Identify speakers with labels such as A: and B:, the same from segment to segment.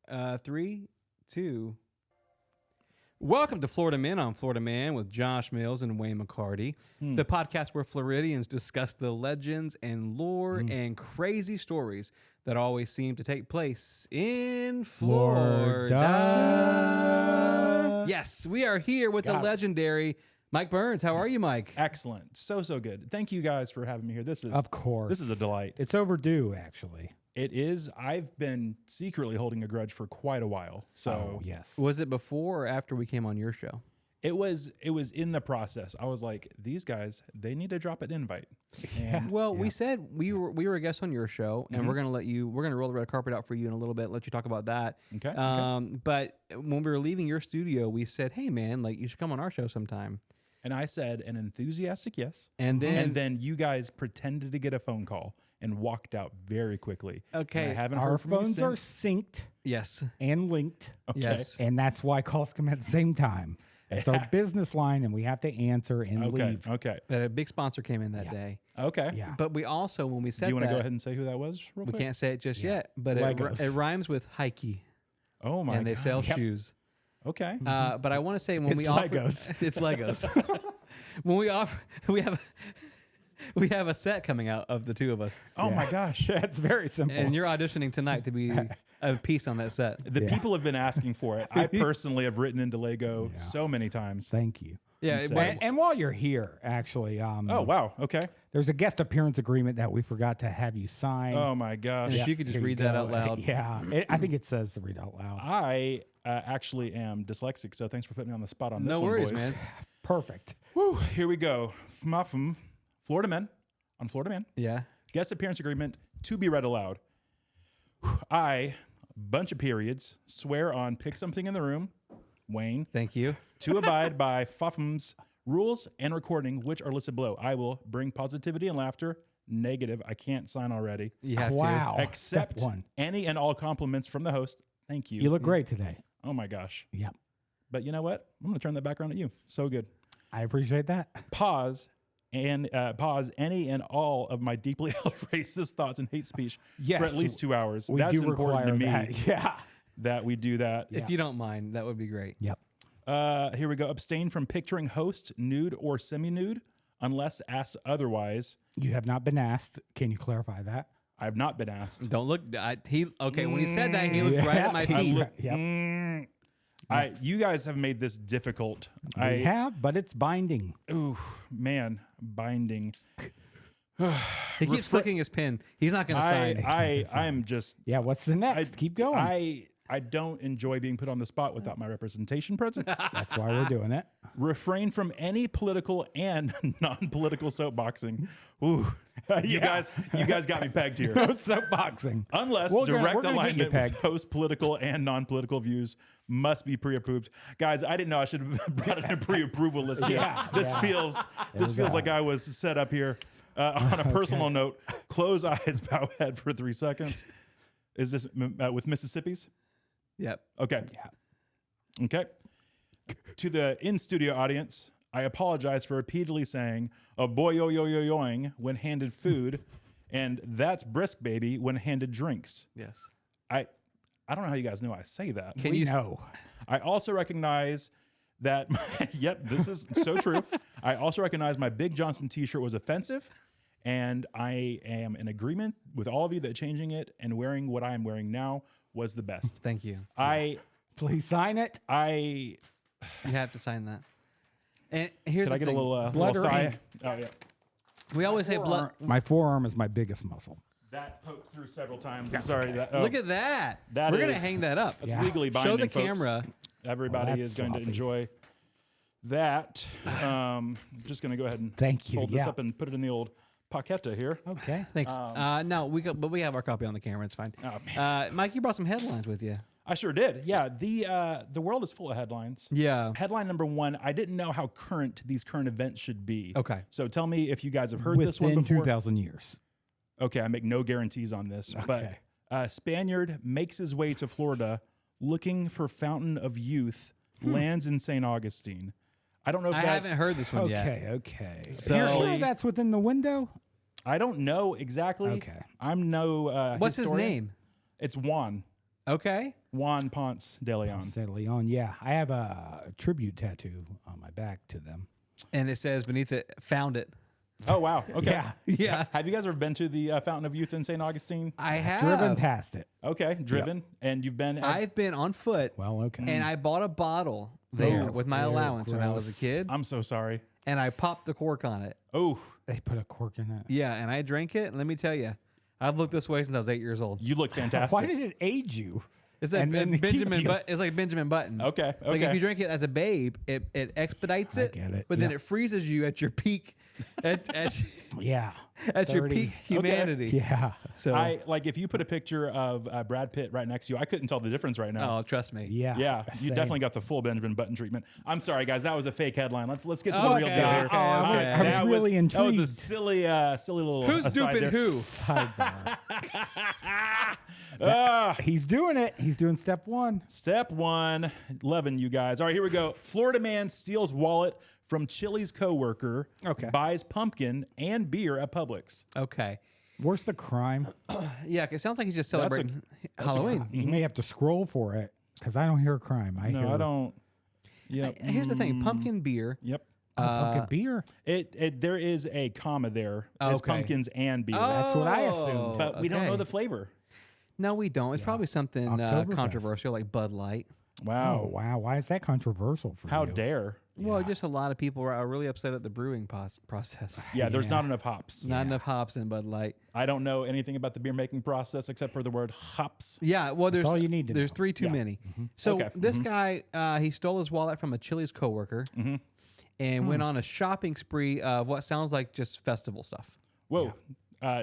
A: 3, 2. Welcome to Florida Men on Florida Man with Josh Mills and Wayne McCarty, the podcast where Floridians discuss the legends and lore and crazy stories that always seem to take place in Florida. Yes, we are here with the legendary Mike Burns. How are you, Mike?
B: Excellent. So good. Thank you guys for having me here. This is a delight.
C: It's overdue, actually.
B: It is. I've been secretly holding a grudge for quite a while. So
C: yes.
A: Was it before or after we came on your show?
B: It was in the process. I was like, these guys, they need to drop an invite. And
A: Well, we said we were a guest on your show, and we're gonna roll the red carpet out for you in a little bit, let you talk about that.
B: Okay.
A: But when we were leaving your studio, we said, hey man, like you should come on our show sometime.
B: and I said an enthusiastic yes.
A: And then
B: you guys pretended to get a phone call and walked out very quickly.
A: Okay.
B: And I haven't
C: Our
B: heard from you
C: phones are
B: since.
C: synced
A: yes.
C: and linked.
B: Okay.
A: Yes.
C: And that's why calls come at the same time. It's our business line, and we have to answer and leave.
B: Okay.
A: But a big sponsor came in that day.
B: Okay.
C: Yeah.
A: But we also, when we said
B: Do you want to
A: that,
B: go ahead and say who that was real
A: we
B: quick?
A: can't say it just yet, but
C: Legos.
A: it rhymes with Heike,
B: Oh my
A: and they
B: God.
A: sell shoes.
B: Okay.
A: But I want to say when
C: It's
A: we offer
C: Legos.
A: it's Legos. When we offer, we have a set coming out of the two of us,
B: Oh my gosh.
C: Yeah, it's very simple.
A: and you're auditioning tonight to be a piece on that set.
B: The people have been asking for it. I personally have written into Lego so many times.
C: Thank you.
A: Yeah,
B: So-
A: but-
C: And while you're here, actually,
B: Oh, wow. Okay.
C: there's a guest appearance agreement that we forgot to have you sign.
B: Oh my gosh.
A: if you could just
C: Here you
A: read that
C: go.
A: out loud.
C: Yeah, I think it says to read out loud.
B: I actually am dyslexic, so thanks for putting me on the spot on this
A: No
B: one,
A: worries,
B: boys.
A: man.
C: Perfect.
B: Whew, here we go. From Florida Men on Florida Man.
A: Yeah.
B: Guest appearance agreement to be read aloud. I, bunch of periods, swear on pick something in the room, Wayne,
A: Thank you.
B: to abide by FUFM's rules and recording, which are listed below. I will bring positivity and laughter. Negative, I can't sign already.
A: You have
C: Wow.
A: to.
B: Accept
C: Step one.
B: any and all compliments from the host. Thank you.
C: You look great today.
B: Oh my gosh.
C: Yep.
B: But you know what? I'm going to turn that back around at you. So good.
C: I appreciate that.
B: Pause any and all of my deeply held racist thoughts and hate speech
C: Yes,
B: for at least 2 hours.
C: We
B: That's
C: do
B: important to
C: require
B: me
C: that. Yeah.
B: that we do that.
A: If you don't mind, that would be great.
C: Yep.
B: Here we go. Abstain from picturing host nude or semi-nude unless asked otherwise.
C: You have not been asked. Can you clarify that?
B: I have not been asked.
A: Don't look. When he said that, he looked right at my
C: he-
A: feet.
C: Yep.
B: You guys have made this difficult.
C: We have, but it's binding.
B: Binding.
A: He keeps flicking his pen. He's not going to sign.
B: I'm just.
C: Yeah. What's the next? Keep going.
B: I don't enjoy being put on the spot without my representation present.
C: That's why we're doing it.
B: Refrain from any political and non-political soapboxing. Ooh, you guys got me pegged here.
C: No soapboxing.
B: Unless
C: We're
B: direct
C: gonna get you
B: alignment
C: pegged.
B: with host political and non-political views must be pre-approved. Guys, I didn't know I should have brought in a pre-approval list here. This feels like I was set up here. On a personal note, close eyes, bow head for 3 seconds. Is this with Mississippi's?
A: Yep.
B: Okay.
C: Yeah.
B: Okay. To the in-studio audience, I apologize for repeatedly saying "a boy yo yo yo yoing" when handed food, and "that's brisk baby" when handed drinks.
A: Yes.
B: I don't know how you guys know I say that.
C: We know.
B: I also recognize that. Yep, this is so true. I also recognize my Big Johnson T-shirt was offensive, and I am in agreement with all of you that changing it and wearing what I am wearing now was the best.
A: Thank you.
C: Please sign it.
A: You have to sign that. And here's
B: Could
A: the
B: I get
A: thing.
B: a little
C: Blood
B: little
C: or
B: thigh?
C: ink?
B: Oh yeah.
A: We always say blood.
C: My forearm is my biggest muscle.
B: That poked through several times. I'm sorry.
C: okay.
B: That,
A: Look at that.
B: That
A: We're going to
B: is-
A: hang that up.
B: That's
C: Yeah.
B: legally binding.
A: Show the
B: folks.
A: camera.
B: Everybody
C: that's
B: is going to
C: sloppy.
B: enjoy that. Just going to go ahead and
C: Thank you,
B: fold this
C: yeah.
B: up and put it in the old paqueta here.
C: Okay.
A: Thanks. No, but we have our copy on the camera. It's fine.
B: Oh,
A: Mike, you brought some headlines with you.
B: I sure did. Yeah, the world is full of headlines.
A: Yeah.
B: Headline number one, I didn't know how current these current events should be.
A: Okay.
B: So tell me if you guys have heard this one
C: Within
B: before.
C: 2,000 years.
B: Okay, I make no guarantees on this.
C: Okay.
B: But Spaniard makes his way to Florida looking for Fountain of Youth, lands in St. Augustine. I don't know if
A: I
B: that's...
A: haven't heard this one yet.
C: Okay.
B: So-
C: You're sure that's within the window?
B: I don't know exactly.
C: Okay.
B: I'm no
A: What's his
B: historian.
A: name?
B: It's Juan.
A: Okay.
B: Juan Ponce de Leon.
C: Said Leon. Yeah, I have a tribute tattoo on my back to them.
A: And it says beneath it, found it.
B: Oh, wow. Okay.
C: Yeah.
A: Yeah.
B: Have you guys ever been to the Fountain of Youth in St. Augustine?
A: I have.
C: Driven past it.
B: Okay, driven. And you've been...
A: I've been on foot.
C: Well, okay.
A: And I bought a bottle there
C: Oh,
A: with my
C: ew,
A: allowance when I was a
C: gross.
A: kid.
B: I'm so sorry.
A: And I popped the cork on it.
B: Oh,
C: They put a cork in it.
A: Yeah. And I drank it. And let me tell you, I've looked this way since I was 8 years old.
B: you look fantastic.
C: Why did it age you?
A: It's like
C: And then keep
A: Benjamin.
C: you-
A: It's like Benjamin Button.
B: Okay,
A: Like if
B: okay.
A: you drink it as a babe, it expedites it.
C: get it,
A: But then
C: yeah.
A: it freezes you at your peak, at
C: Yeah.
A: your
C: 30.
A: peak humanity.
C: Yeah.
A: So
B: if you put a picture of Brad Pitt right next to you, I couldn't tell the difference right now.
A: oh, trust me.
C: Yeah.
B: Yeah, you
C: Same.
B: definitely got the full Benjamin Button treatment. I'm sorry, guys, that was a fake headline. Let's get to
A: Oh,
B: the real
A: okay,
B: deal here.
A: okay,
C: I
A: okay.
C: was
B: That
C: really
B: That was a
C: intrigued.
B: silly little.
A: Who's
B: aside
A: duping
B: there.
A: who?
C: Sidebar.
B: Ah,
C: He's doing it. He's doing step one.
B: step one, loving you guys. All right, here we go. Florida man steals wallet from Chili's coworker.
C: Okay.
B: Buys pumpkin and beer at Publix.
A: Okay.
C: Where's the crime?
A: Yeah, it sounds like he's just
B: That's a-
A: celebrating
B: that's a
A: Halloween.
C: You may have to scroll for it because I don't hear crime. I hear
B: No, I don't. Yeah.
A: Here's the thing: pumpkin beer.
B: Yep.
C: pumpkin beer.
B: There is a comma there. It's
A: Okay.
B: pumpkins and beer.
C: That's what I assumed.
A: Oh,
B: But we don't know
A: okay.
B: the flavor.
A: No, we don't. It's probably something
C: Oktoberfest.
A: controversial like Bud Light.
B: Wow.
C: Oh wow! Why is that controversial for
B: How
C: you?
B: dare.
A: Well, just a lot of people are really upset at the brewing process.
B: Yeah, there's
C: Yeah.
B: not enough hops.
A: Not enough hops in Bud Light.
B: I don't know anything about the beer making process except for the word hops.
A: Yeah, well, there's
C: all you need to
A: There's
C: know.
A: 3 too
B: Yeah.
A: many. So
B: Okay.
A: this guy, he stole his wallet from a Chili's coworker and went on a shopping spree of what sounds like just festival stuff.
B: Whoa.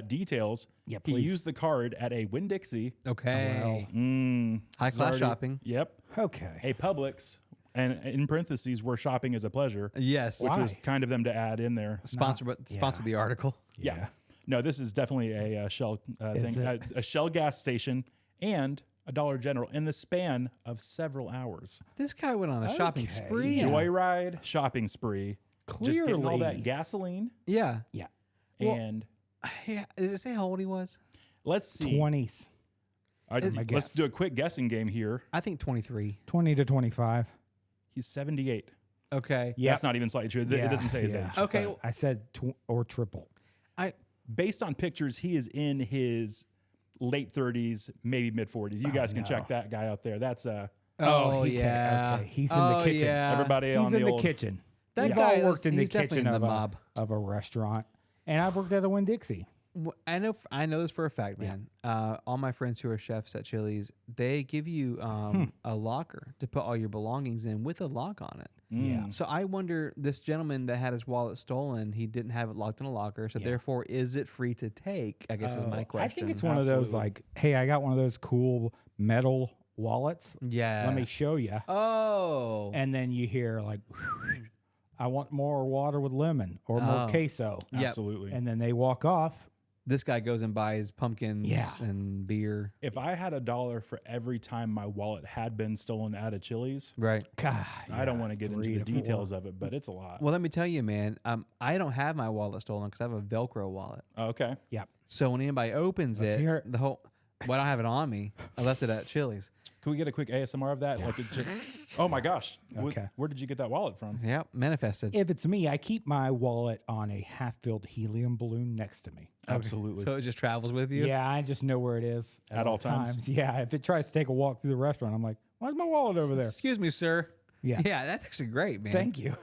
B: Details.
C: Yeah,
B: He
C: please.
B: used the card at a Winn-Dixie.
A: Okay, high class
B: Already-
A: shopping.
B: Yep.
C: Okay.
B: A Publix. And in parentheses, we're shopping as a pleasure.
A: Yes,
B: Which was
C: Why?
B: kind of them to add in there.
A: sponsor the article.
B: Yeah. No, this is definitely a Shell
C: Is
B: thing.
C: it?
B: A Shell gas station and a Dollar General in the span of several hours.
A: This guy went on a shopping
C: Okay,
A: spree.
C: yeah.
B: Joyride shopping spree. Just getting all that
C: Clearly.
B: gasoline.
A: Yeah.
C: Yeah.
A: Well,
B: And
A: Yeah. Does it say how old he was?
B: let's see.
C: 20s,
B: Let's
C: guess.
B: do a quick guessing game here.
A: I think 23.
C: 20 to 25.
B: He's 78.
A: Okay.
C: Yeah.
B: That's not even slightly true. It doesn't say his age.
A: Okay.
B: but
C: I said or triple.
B: based on pictures, he is in his late 30s, maybe mid 40s. You guys can
C: no.
B: check that guy out there. That's
A: Oh,
C: he
A: yeah.
C: okay. He's in the kitchen.
A: Yeah.
B: everybody on
C: He's
B: the
C: in the
B: old.
C: kitchen.
A: That
C: We've
A: guy
C: all worked
A: is-
C: in the
A: he's definitely
C: kitchen
A: in
C: of
A: the
C: a,
A: mob.
C: of a restaurant. And I've worked at a Winn-Dixie.
A: I know this for a fact, man. All my friends who are chefs at Chili's, they give you a locker to put all your belongings in with a lock on it.
C: Yeah.
A: So I wonder, this gentleman that had his wallet stolen, he didn't have it locked in a locker. So therefore, is it free to take? I guess is my question.
C: I think it's one of those
B: Absolutely.
C: like, hey, I got one of those cool metal wallets.
A: Yeah.
C: Let me show you.
A: Oh.
C: And then you hear like, I want more water with lemon or more
A: Oh.
C: queso.
A: Yep.
B: Absolutely.
C: And then they walk off.
A: This guy goes and buys pumpkins
C: Yeah.
A: and beer.
B: If I had $1 for every time my wallet had been stolen out of Chili's,
A: Right.
C: God,
B: I don't want to get into
C: 3
B: the
C: to 4.
B: details of it, but it's a lot.
A: Well, let me tell you, man. I don't have my wallet stolen because I have a Velcro wallet.
B: Okay.
C: Yeah.
A: So when anybody opens
C: Let's
A: it,
C: hear it.
A: the whole. Well, I don't have it on me. I left it at Chili's.
B: Can we get a quick ASMR of that? Like, oh my gosh.
C: Okay.
B: Where did you get that wallet from?
A: Yep, manifested.
C: If it's me, I keep my wallet on a half-filled helium balloon next to me.
B: Absolutely.
A: So it just travels with you.
C: Yeah, I just know where it is
B: At all times?
C: Yeah, if it tries to take a walk through the restaurant, I'm like, why's my wallet over there?
A: Excuse me, sir.
C: Yeah.
A: Yeah, that's actually great, man.
C: Thank you.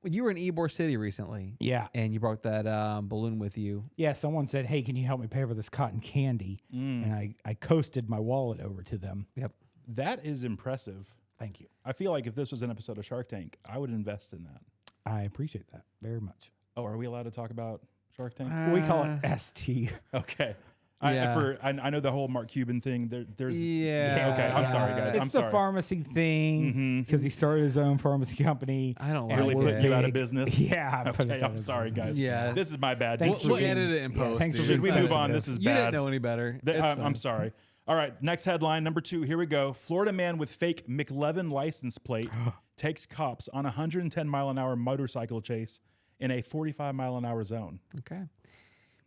A: You were in Ybor City recently.
C: Yeah.
A: And you brought that balloon with you.
C: Yeah, someone said, hey, can you help me pay for this cotton candy? And I coasted my wallet over to them.
A: Yep.
B: That is impressive.
C: Thank you.
B: I feel like if this was an episode of Shark Tank, I would invest in that.
C: I appreciate that very much.
B: Oh, are we allowed to talk about Shark Tank?
C: We call it ST.
B: Okay.
A: Yeah.
B: I know the whole Mark Cuban thing. There's
A: Yeah.
B: Okay, I'm sorry, guys.
C: It's
B: I'm
C: the
B: sorry.
C: pharmacy thing because he started his own pharmacy company.
A: I don't
C: and
A: like
B: Really
A: it.
C: we're
B: putting you out of
C: big.
B: business.
C: Yeah. I put us
B: Okay,
C: out
B: I'm
C: of
B: sorry,
C: business.
B: guys.
A: Yeah.
B: This is my bad.
C: Thanks
A: We'll
C: for being-
A: edit it in
C: yeah,
A: post.
C: thanks for
A: dude.
C: being
B: Should we move on?
C: sensitive.
B: This is
A: You
B: bad.
A: didn't know any better. It's
B: I'm
A: fine.
B: sorry. All right, next headline, number 2. Here we go. Florida man with fake McLevin license plate takes cops on a 110-mile-an-hour motorcycle chase in a 45-mile-an-hour zone.
A: Okay.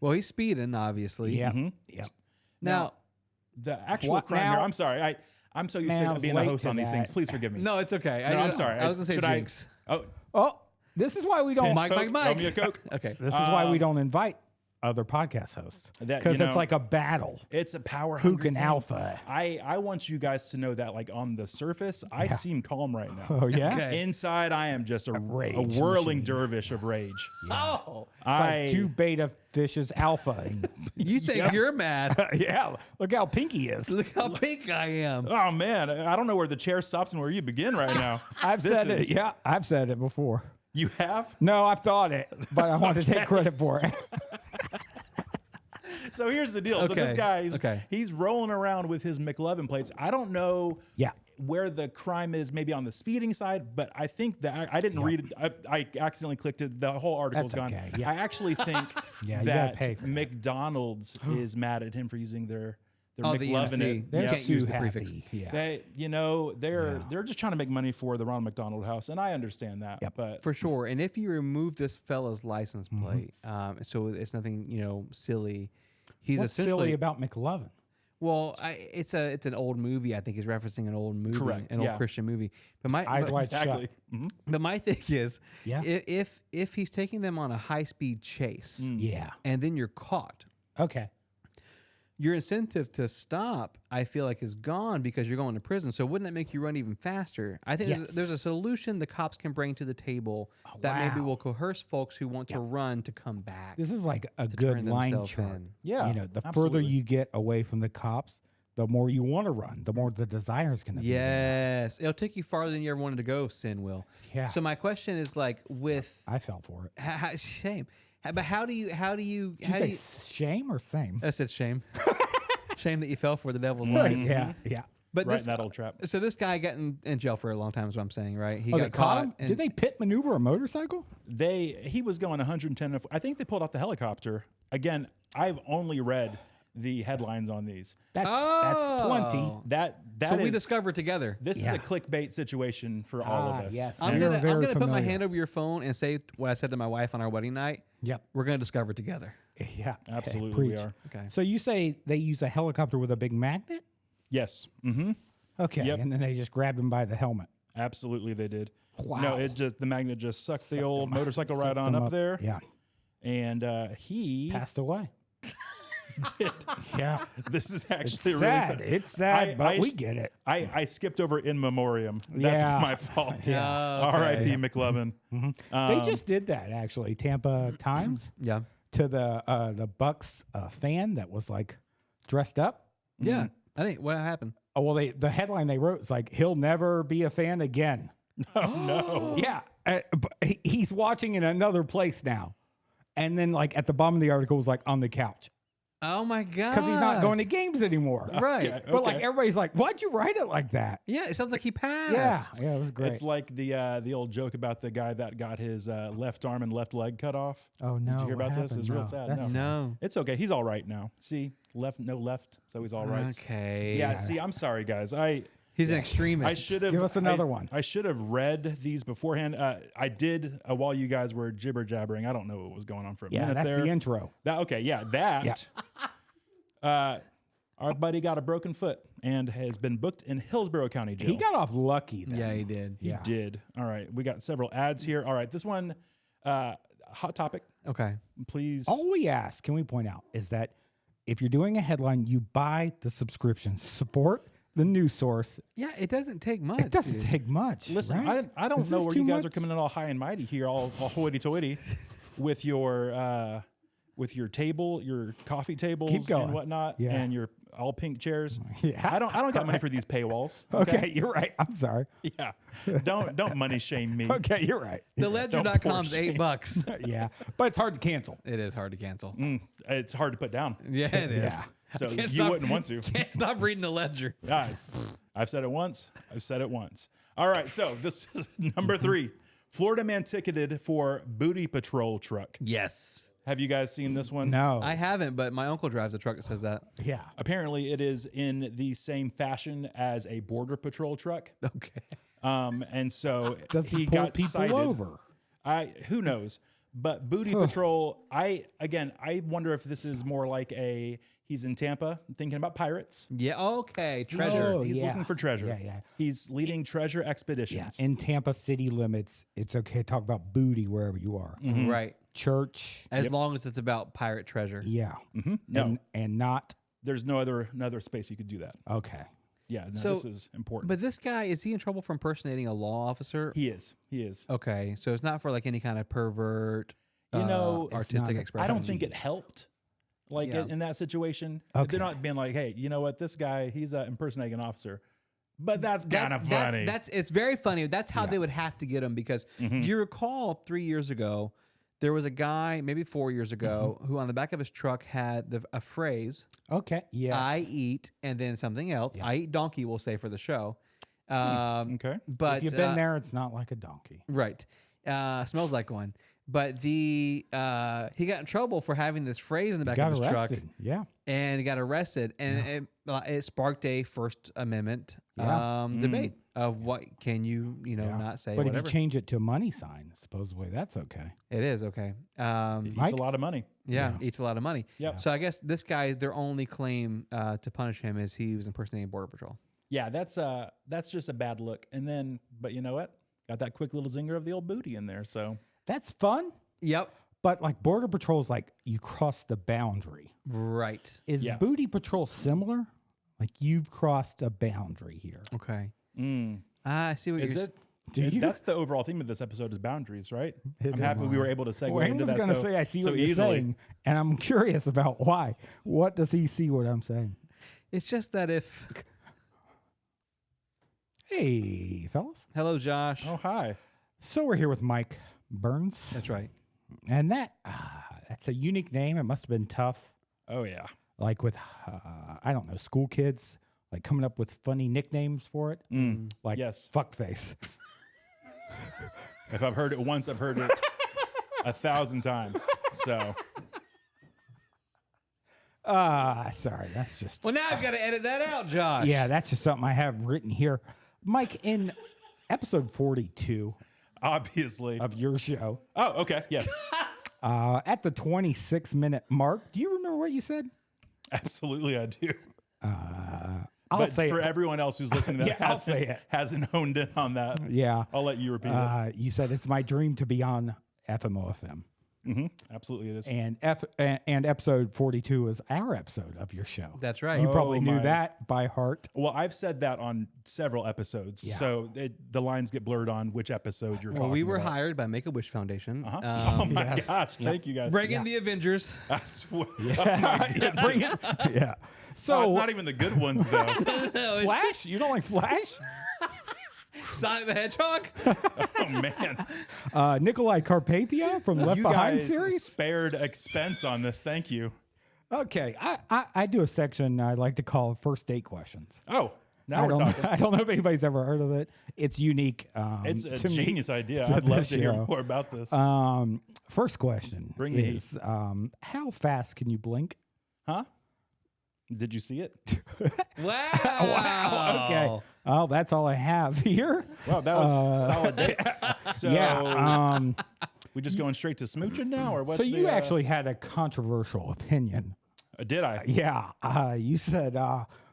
A: Well, he's speeding, obviously.
C: Yeah. Yeah.
A: Now,
B: the actual
C: What
B: crime
C: now?
B: here. I'm sorry. I'm so used
C: Man, I
B: to
C: was
B: being the
C: late
B: host
C: to
B: on these
C: that.
B: things. Please forgive me.
A: No, it's okay.
B: No, I'm sorry.
A: I was gonna say
B: Should
A: jinx.
C: Oh, this is why we don't.
A: Mike,
B: Coke?
A: Mike.
B: Throw me a Coke.
A: Okay.
C: This is why we don't invite other podcast hosts
B: That,
C: because
B: you
C: it's
B: know,
C: like a battle.
B: It's a power.
C: Who
B: hungry
C: can
B: thing.
C: alpha?
B: I want you guys to know that, like, on the surface, I seem calm right now.
C: Oh yeah,
A: Okay.
B: Inside, I am just a
C: rage
B: whirling
C: machine.
B: dervish of rage.
A: Oh,
C: it's like two beta fishes alpha. And-
A: you think you're mad?
C: yeah, look how pink he is.
A: Look how pink I am.
B: Oh man, I don't know where the chair stops and where you begin right now.
C: I've
B: This
C: said it.
B: is-
C: Yeah, I've said it before.
B: You have?
C: No, I've thought it, but I want to take credit for it.
B: So here's the deal. So this
A: Okay,
B: guy,
A: okay.
B: he's rolling around with his McLovin plates. I don't know
C: Yeah.
B: where the crime is, maybe on the speeding side, but I think that I didn't read it. I accidentally clicked it. The whole article's
C: That's
B: gone.
C: okay, yeah.
B: I actually think
C: Yeah, you gotta
B: that
C: pay for that.
B: McDonald's is mad at him for using their
A: Oh, the
B: McLovin.
A: EMC.
C: They're
A: You
B: Yep.
A: can't
C: too
A: use the
C: happy.
A: prefix.
C: Yeah.
B: They, they're just trying to make money for the Ronald McDonald House, and I understand that.
C: Yep.
B: But
A: For sure. And if you remove this fella's license plate, so it's nothing, silly. He's
C: What's
A: essentially
C: silly about McLovin?
A: well, it's an old movie. I think he's referencing an old movie,
B: Correct,
A: an old
B: yeah.
A: Christian movie. But
C: Eyes wide
B: exactly.
C: shut.
A: but my thing is,
C: Yeah.
A: if he's taking them on a high speed chase,
C: Yeah.
A: and then you're caught,
C: Okay.
A: your incentive to stop, I feel like, is gone because you're going to prison. So wouldn't that make you run even faster? I think
C: Yes.
A: there's a solution the cops can bring to the table that maybe
C: wow.
A: will coerce folks who want to run to come back.
C: This is like a
A: turn
C: good line
A: themselves
C: chart.
A: in.
B: Yeah,
C: You know, the further
B: absolutely.
C: you get away from the cops, the more you want to run, the more the desire is going to be.
A: Yes, it'll take you farther than you ever wanted to go. Sin will.
C: Yeah.
A: So my question is like, with
C: I fell for it.
A: shame, but how do you
C: Did you say shame or same?
A: I said shame. Shame that you fell for the devil's
C: Right,
A: lies.
C: yeah, yeah.
A: But
B: right
A: this,
B: in that old trap.
A: so this guy got in jail for a long time is what I'm saying, right? He
C: Oh,
A: got
C: they caught him?
A: and-
C: Did they pit maneuver a motorcycle?
B: He was going 110. I think they pulled out the helicopter. Again, I've only read the headlines on these.
C: That's plenty.
A: Oh.
B: That
A: So we
B: is-
A: discovered together.
B: This
C: Yeah.
B: is a clickbait situation for all
C: Ah,
B: of us.
C: yes.
A: I'm
C: Very,
A: gonna
C: very
A: put my
C: familiar.
A: hand over your phone and say what I said to my wife on our wedding night.
C: Yep.
A: We're gonna discover together.
C: Yeah.
B: Absolutely we
C: preach.
B: are.
A: Okay.
C: So you say they use a helicopter with a big magnet?
B: Yes. Mm-hmm.
C: Okay.
B: Yep.
C: And then they just grabbed him by the helmet.
B: Absolutely they did.
C: Wow.
B: No, the magnet just sucked the old motorcycle right
C: Sucked
B: on
C: him
B: up there.
C: Yeah.
B: And he
C: Passed away.
B: did.
C: Yeah.
B: This is
C: It's
B: actually really
C: sad.
B: sad.
C: It's sad, but we get it.
B: I skipped over in memoriam. That's
C: Yeah.
B: my fault.
A: Yeah.
B: R.I.P. McLovin.
C: They just did that actually. Tampa Times
A: Yeah.
C: to the Bucks fan that was like dressed up.
A: Yeah. I think what happened.
C: Oh well, the headline they wrote is like he'll never be a fan again.
B: No.
C: Yeah, but he's watching in another place now, and then like at the bottom of the article was like on the couch
A: Oh my god.
C: because he's not going to games anymore.
A: Right.
B: Okay.
C: But like everybody's like, why'd you write it like that?
A: Yeah. It sounds like he passed.
C: Yeah, it was great.
B: It's like the old joke about the guy that got his left arm and left leg cut off.
C: Oh no!
B: Did you hear
C: what
B: about this?
C: happened?
B: It's real
C: No,
B: sad.
C: that's-
A: No.
B: It's okay. He's all right now. See, no left, so he's all right.
A: Okay.
B: Yeah. See, I'm sorry, guys.
A: He's an extremist.
B: I should have
C: Give us another one.
B: I should have read these beforehand. I did while you guys were jibber jabbering. I don't know what was going on for a
C: Yeah,
B: minute
C: that's
B: there.
C: the intro.
B: Our buddy got a broken foot and has been booked in Hillsborough County Jail.
C: He got off lucky. Then.
A: Yeah, he did.
B: He
C: yeah.
B: did. All right, we got several ads here. All right, this one, hot topic.
A: Okay.
B: Please.
C: All we ask, can we point out, is that if you're doing a headline, you buy the subscription. Support the news source.
A: Yeah, it doesn't take much.
C: It doesn't
A: dude.
C: take much.
B: Listen,
C: right?
B: I don't
C: Is
B: know
C: this
B: where
C: too
B: you guys
C: much?
B: are coming in all high and mighty here, all hoity-toity, with your table, your coffee tables
C: going.
B: and whatnot,
C: Yeah.
B: and your all pink chairs.
C: Yeah.
B: I don't got money for these paywalls.
C: Okay, you're right. I'm sorry.
B: Yeah. Don't money shame me.
C: Okay, you're right.
A: The Ledger.com's
B: shame.
A: $8.
C: Yeah, but it's hard to cancel.
A: It is hard to cancel.
B: It's hard to put down.
A: Yeah, it is.
C: Yeah.
B: So
A: Can't
B: you
A: stop-
B: wouldn't want to.
A: Can't stop reading the Ledger.
B: I've said it once. I've said it once. All right. So this is number 3. Florida man ticketed for booty patrol truck.
A: Yes.
B: Have you guys seen this one?
C: No.
A: I haven't, but my uncle drives a truck that says that.
C: yeah.
B: Apparently, it is in the same fashion as a border patrol truck.
A: Okay.
B: And so
C: Does he pull
B: got
C: people
B: cited.
C: over?
B: Who knows? But booty patrol, I wonder if this is more like He's in Tampa thinking about pirates.
A: Yeah. Okay. Treasure.
C: Oh,
B: He's
C: yeah.
B: looking for treasure.
C: Yeah, yeah.
B: He's leading treasure expeditions.
C: Yeah, in Tampa city limits, it's okay to talk about booty wherever you are.
A: Right.
C: Church,
A: As long as it's about pirate treasure.
C: yeah,
B: No,
C: and not
B: there's no other space you could do that.
C: okay.
B: Yeah, no,
A: So-
B: this is important.
A: But this guy, is he in trouble for impersonating a law officer?
B: He is.
A: Okay. So it's not for like any kind of pervert,
B: You know, it's
A: artistic
C: not-
A: expression.
B: I don't think it helped. Like
A: Yeah.
B: in that situation,
C: Okay.
B: they're not being like, "Hey, you know what? This guy, he's impersonating an officer," but that's kind of funny.
A: It's very funny. That's how they would have to get him because do you recall 3 years ago, there was a guy, maybe 4 years ago, who on the back of his truck had a phrase,
C: Okay, yes.
A: I eat, and then something else. I eat donkey, we'll say for the show.
B: Okay.
A: But
C: If you've been there, it's not like a donkey.
A: right. Smells like one. But he got in trouble for having this phrase in the back
C: Got
A: of his
C: arrested.
A: truck.
C: Yeah.
A: And he got arrested, and it sparked a First Amendment debate of what can you not say.
C: But
A: whatever.
C: if you change it to a money sign, supposedly that's okay.
A: It is okay.
B: Eats
C: Mike?
B: a lot of money.
A: Eats a lot of money.
B: Yep.
A: So I guess this guy, their only claim to punish him is he was impersonating Border Patrol.
B: Yeah, that's just a bad look. And then, but you know what? Got that quick little zinger of the old booty in there. So
C: That's fun.
A: Yep.
C: But like Border Patrol is like you cross the boundary.
A: Right.
C: Is
B: Yeah.
C: Booty Patrol similar? Like you've crossed a boundary here.
A: Okay. I see what
B: is
A: you're
B: it?
C: Do you?
B: That's the overall theme of this episode is boundaries, right?
C: It
B: I'm happy
C: is.
B: we were able to segue
C: Wayne
B: into
C: was
B: that
C: going to
B: so,
C: say, I see
B: so
C: what you're
B: easily.
C: saying, and I'm curious about why. What does he see what I'm saying?
A: It's just that if
C: Hey, fellas.
A: hello, Josh.
B: Oh, hi.
C: So we're here with Mike Burns,
A: That's right.
C: and that's a unique name. It must have been tough,
B: Oh, yeah.
C: like with I don't know, school kids, like coming up with funny nicknames for it, like
B: Yes.
C: fuckface.
B: If I've heard it once, I've heard it 1,000 times. So
C: Sorry, that's just
A: Well, now I've got to edit that out, Josh.
C: yeah, that's just something I have written here, Mike. In episode 42
B: obviously.
C: of your show,
B: Oh, okay. Yes.
C: at the 26-minute mark, do you remember what you said?
B: Absolutely, I do.
C: I'll
B: But
C: say
B: for
C: it.
B: everyone else who's listening that
C: Yeah, I'll say it.
B: hasn't honed in on that,
C: Yeah.
B: I'll let you repeat it.
C: You said it's my dream to be on FMOFM.
B: Absolutely, it is.
C: And and episode 42 is our episode of your show.
A: That's right.
C: You probably knew
B: my.
C: that by heart.
B: Well, I've said that on several episodes, so the lines get blurred on which episode you're
A: Well,
B: talking
A: we were
B: about.
A: hired by Make-A-Wish Foundation.
B: Oh my
C: Yes.
B: gosh! Thank you guys.
A: Bring in the Avengers.
B: I swear. Oh my goodness.
C: Bring it. Yeah. So
B: Oh, it's not even the good ones though.
C: Flash? You don't like Flash?
A: Sonic the Hedgehog.
B: Oh man,
C: Nikolai Carpathia from Left
B: you
C: Behind
B: guys
C: series?
B: spared expense on this. Thank you.
C: Okay. I do a section I like to call first date questions.
B: Oh, now we're talking.
C: I don't know if anybody's ever heard of it. It's unique.
B: It's a
C: to me.
B: genius idea.
C: to
B: I'd love
C: this
B: to hear
C: show.
B: more about this.
C: First question
B: Bring the heat.
C: is how fast can you blink?
B: Huh? Did you see it?
A: Wow.
C: Okay. Oh, that's all I have here.
B: Wow, that was solid. Date. So
C: Yeah.
B: we just going straight to smooching now, or what's
C: So you
B: the,
C: actually had a controversial opinion.
B: did I?
C: Yeah. You said,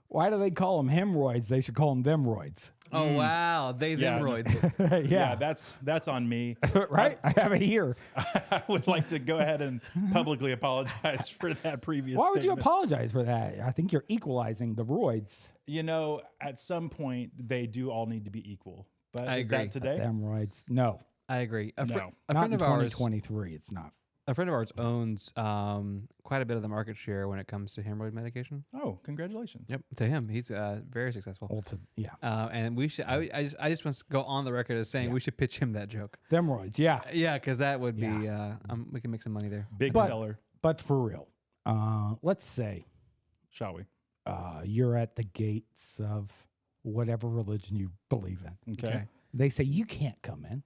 C: why do they call them hemorrhoids? They should call them themroids.
A: Oh wow. They
B: Yeah,
A: them
B: no.
A: roids.
B: Yeah, that's on me.
C: Right? I have it here.
B: I would like to go ahead and publicly apologize for that previous
C: Why would you
B: statement.
C: apologize for that? I think you're equalizing the roids.
B: You know, at some point they do all need to be equal. But
A: I
B: is
A: agree.
B: that today?
C: Hemorrhoids. No.
A: I agree. A
B: No.
C: Not
A: friend
C: in
A: of ours.
C: 2023. It's not.
A: A friend of ours owns quite a bit of the market share when it comes to hemorrhoid medication.
B: Oh, congratulations.
A: Yep. To him, he's very successful.
C: Yeah.
A: And we should. I just want to go on the record as saying we should pitch him that joke.
C: Hemorrhoids. Yeah.
A: Yeah, because that would be. We can make some money there.
B: Big
C: But-
B: seller,
C: But for real, let's say
B: shall we?
C: you're at the gates of whatever religion you believe in.
B: Okay.
C: They say you can't come in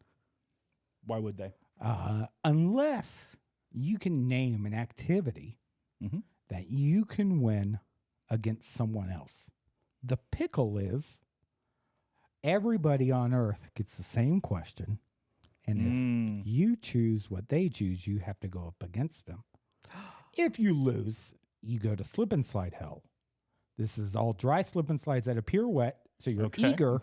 B: Why would they?
C: unless you can name an activity
B: Mhm.
C: that you can win against someone else. The pickle is everybody on earth gets the same question. And if you choose what they choose, you have to go up against them. If you lose, you go to slip and slide hell. This is all dry slip and slides that appear wet, so you're eager,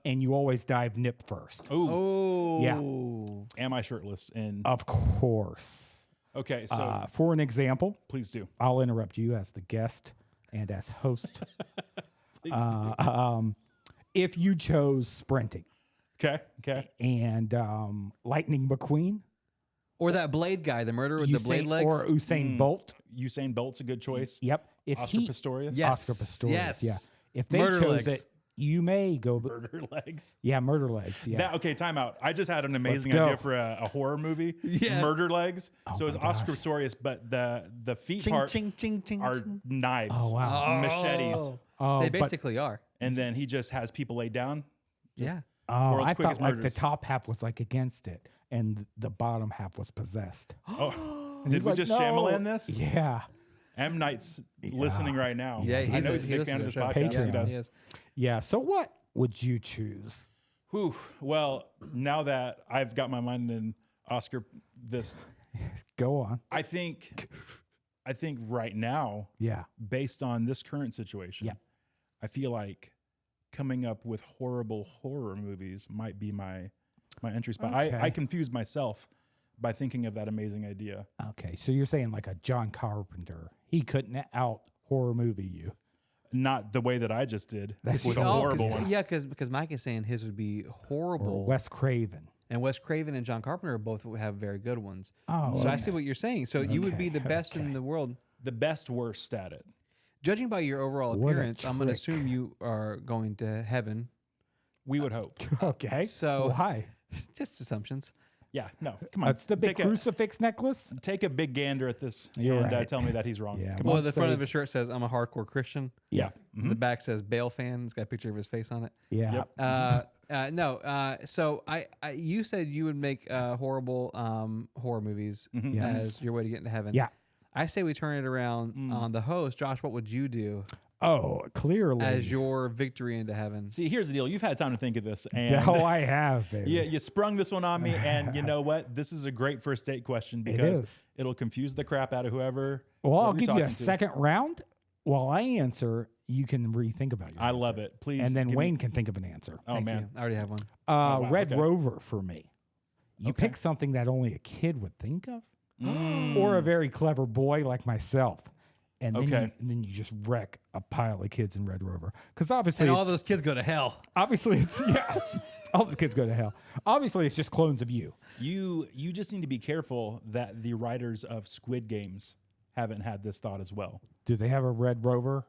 C: and you always dive nip first.
B: Ooh.
C: Yeah.
B: Am I shirtless? And
C: Of course.
B: okay, so
C: For an example,
B: please do.
C: I'll interrupt you as the guest and as host.
B: Please do.
C: If you chose sprinting
B: Okay.
C: and Lightning McQueen,
A: Or that Blade guy, the murderer with the blade legs.
C: or Usain Bolt.
B: Usain Bolt's a good choice.
C: Yep. If
B: Oscar Pistorius.
A: Yes.
C: Oscar Pistorius.
A: Yes.
C: Yeah. If they
A: Murder
C: chose
A: legs.
C: it, you may go.
B: Murder legs.
C: Yeah, murder legs. Yeah.
B: Okay, time out. I just had an amazing
C: go.
B: idea for a horror movie.
A: Yeah.
B: Murder legs. So it's
C: my
B: Oscar
C: gosh.
B: Pistorius, but the feet
A: Ching,
B: part
A: ching, ching, ching,
B: are
A: ching.
B: knives.
C: Oh, wow.
B: Machetes.
C: Oh,
A: They
C: but-
A: basically are.
B: And then he just has people laid down.
A: Yeah.
C: oh,
B: world's
C: I
B: quickest
C: thought like the
B: murders.
C: top half was like against it, and the bottom half was possessed.
B: Oh,
C: And
B: did
C: he's
B: we
C: like,
B: just
C: "No."
B: Shyamalan this?
C: Yeah.
B: M. Night's listening right now.
A: Yeah,
B: I know he's a big fan of this podcast.
C: Patreon.
B: He does.
A: He is.
C: Yeah. So what would you choose?
B: Whew. Well, now that I've got my mind in Oscar,
C: Go on.
B: I think right now,
C: Yeah.
B: based on this current situation,
C: Yeah.
B: I feel like coming up with horrible horror movies might be my entry spot.
C: Okay.
B: I confused myself by thinking of that amazing idea.
C: Okay. So you're saying like a John Carpenter. He couldn't out horror movie you.
B: Not the way that I just did
C: That's
B: with a
C: true.
B: horrible one.
A: Yeah, because Mike is saying his would be horrible.
C: Or Wes Craven.
A: And Wes Craven and John Carpenter both have very good ones.
C: Oh,
A: So I
C: okay.
A: see what you're saying. So you would be the best in
C: okay.
A: the world.
B: The best worst at it.
A: Judging by your overall
C: What a
A: appearance, I'm going to
C: trick.
A: assume you are going to heaven.
B: We would hope.
C: Okay.
A: So-
C: why?
A: Just assumptions.
B: Yeah, no, come on.
C: That's the big
B: Take
C: crucifix necklace.
B: take a big gander at this
C: You're
B: and
C: right.
B: tell me that he's wrong.
C: Yeah.
B: Come
A: Well,
B: on.
A: the front
C: say-
A: of his shirt says, "I'm a hardcore Christian."
B: Yeah.
A: The back says "Bale fan." It's got a picture of his face on it.
C: Yeah.
B: Yep.
A: No. So you said you would make horrible horror movies
C: Yes.
A: as your way to get into heaven.
C: Yeah.
A: I say we turn it around on the host. Josh, what would you do
C: Oh, clearly.
A: as your victory into heaven?
B: See, here's the deal. You've had time to think of this. And
C: Oh, I have, baby.
B: yeah, you sprung this one on me. And you know what? This is a great first date question because
C: is.
B: it'll confuse the crap out of whoever.
C: Well, I'll
B: whoever
C: give
B: you're
C: you a
B: talking to.
C: second round. While I answer, you can rethink about your
B: I
C: answer.
B: love it. Please.
C: And then
B: give me-
C: Wayne can think of an answer.
B: Oh,
A: Thank
B: man.
A: you. I already have one.
B: wow,
C: Red
B: okay.
C: Rover for me. You
B: Okay.
C: pick something that only a kid would think of,
B: Mm.
C: or a very clever boy like myself. And then,
B: Okay.
C: then you just wreck a pile of kids in Red Rover. Because obviously,
A: And all
C: it's,
A: those kids go to hell.
C: obviously it's yeah, all the kids go to hell. Obviously, it's just clones of you.
B: You just need to be careful that the writers of Squid Games haven't had this thought as well.
C: Do they have a Red Rover?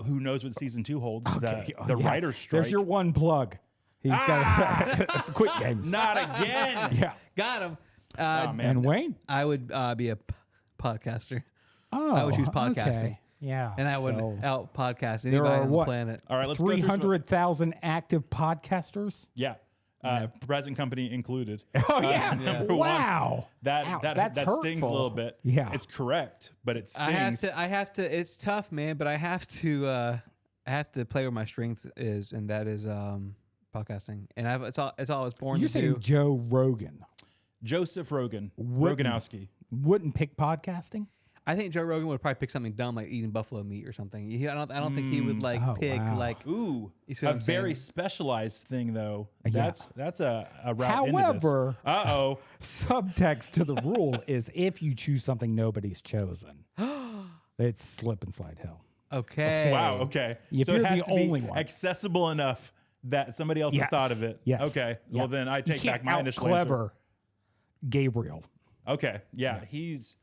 B: Who knows what season 2 holds?
C: Okay,
B: The
C: yeah.
B: writer's strike.
C: There's your one plug. He's got Squid Games.
B: Not again.
C: Yeah.
A: Got him.
B: Oh, man.
C: And Wayne?
A: I would be a podcaster,
C: Oh,
A: I would choose podcasting.
C: okay. Yeah.
A: and I would
C: so
A: out podcast
C: there
A: anybody
C: are
A: on the
C: what?
A: planet.
B: All right, let's go through some-
C: 300,000 active podcasters.
B: Yeah. Present company included.
C: Oh yeah!
B: Number one.
C: Wow.
B: That
C: Ouch,
B: that
C: that's
B: that stings a
C: hurtful.
B: little bit.
C: Yeah.
B: It's correct, but it stings.
A: I have to. It's tough, man, but I have to play where my strength is, and that is podcasting. And it's all I was born
C: You're
A: to
C: saying
A: do.
C: Joe Rogan
B: Joseph Rogan.
C: Wouldn't-
B: Roganowski.
C: wouldn't pick podcasting?
A: I think Joe Rogan would probably pick something dumb like eating buffalo meat or something. I don't think he would like
C: Oh,
A: pick
C: wow.
A: like.
B: Ooh,
A: You see
B: a
A: what I'm
B: very
A: saying?
B: specialized thing though.
C: Yeah.
B: That's a route
C: However-
B: into this. Uh-oh.
C: Subtext to the rule is if you choose something nobody's chosen, it's slip and slide hell.
A: Okay.
B: Wow, okay.
C: If
B: so
C: you're
B: it has
C: the
B: to be
C: only one.
B: accessible enough that somebody else has
C: Yes.
B: thought of it.
C: Yes.
B: Okay.
C: Yeah.
B: Well, then I
C: You
B: take
C: can't
B: back my
C: out
B: initial
C: clever Gabriel.
B: answer. Okay. Yeah, he's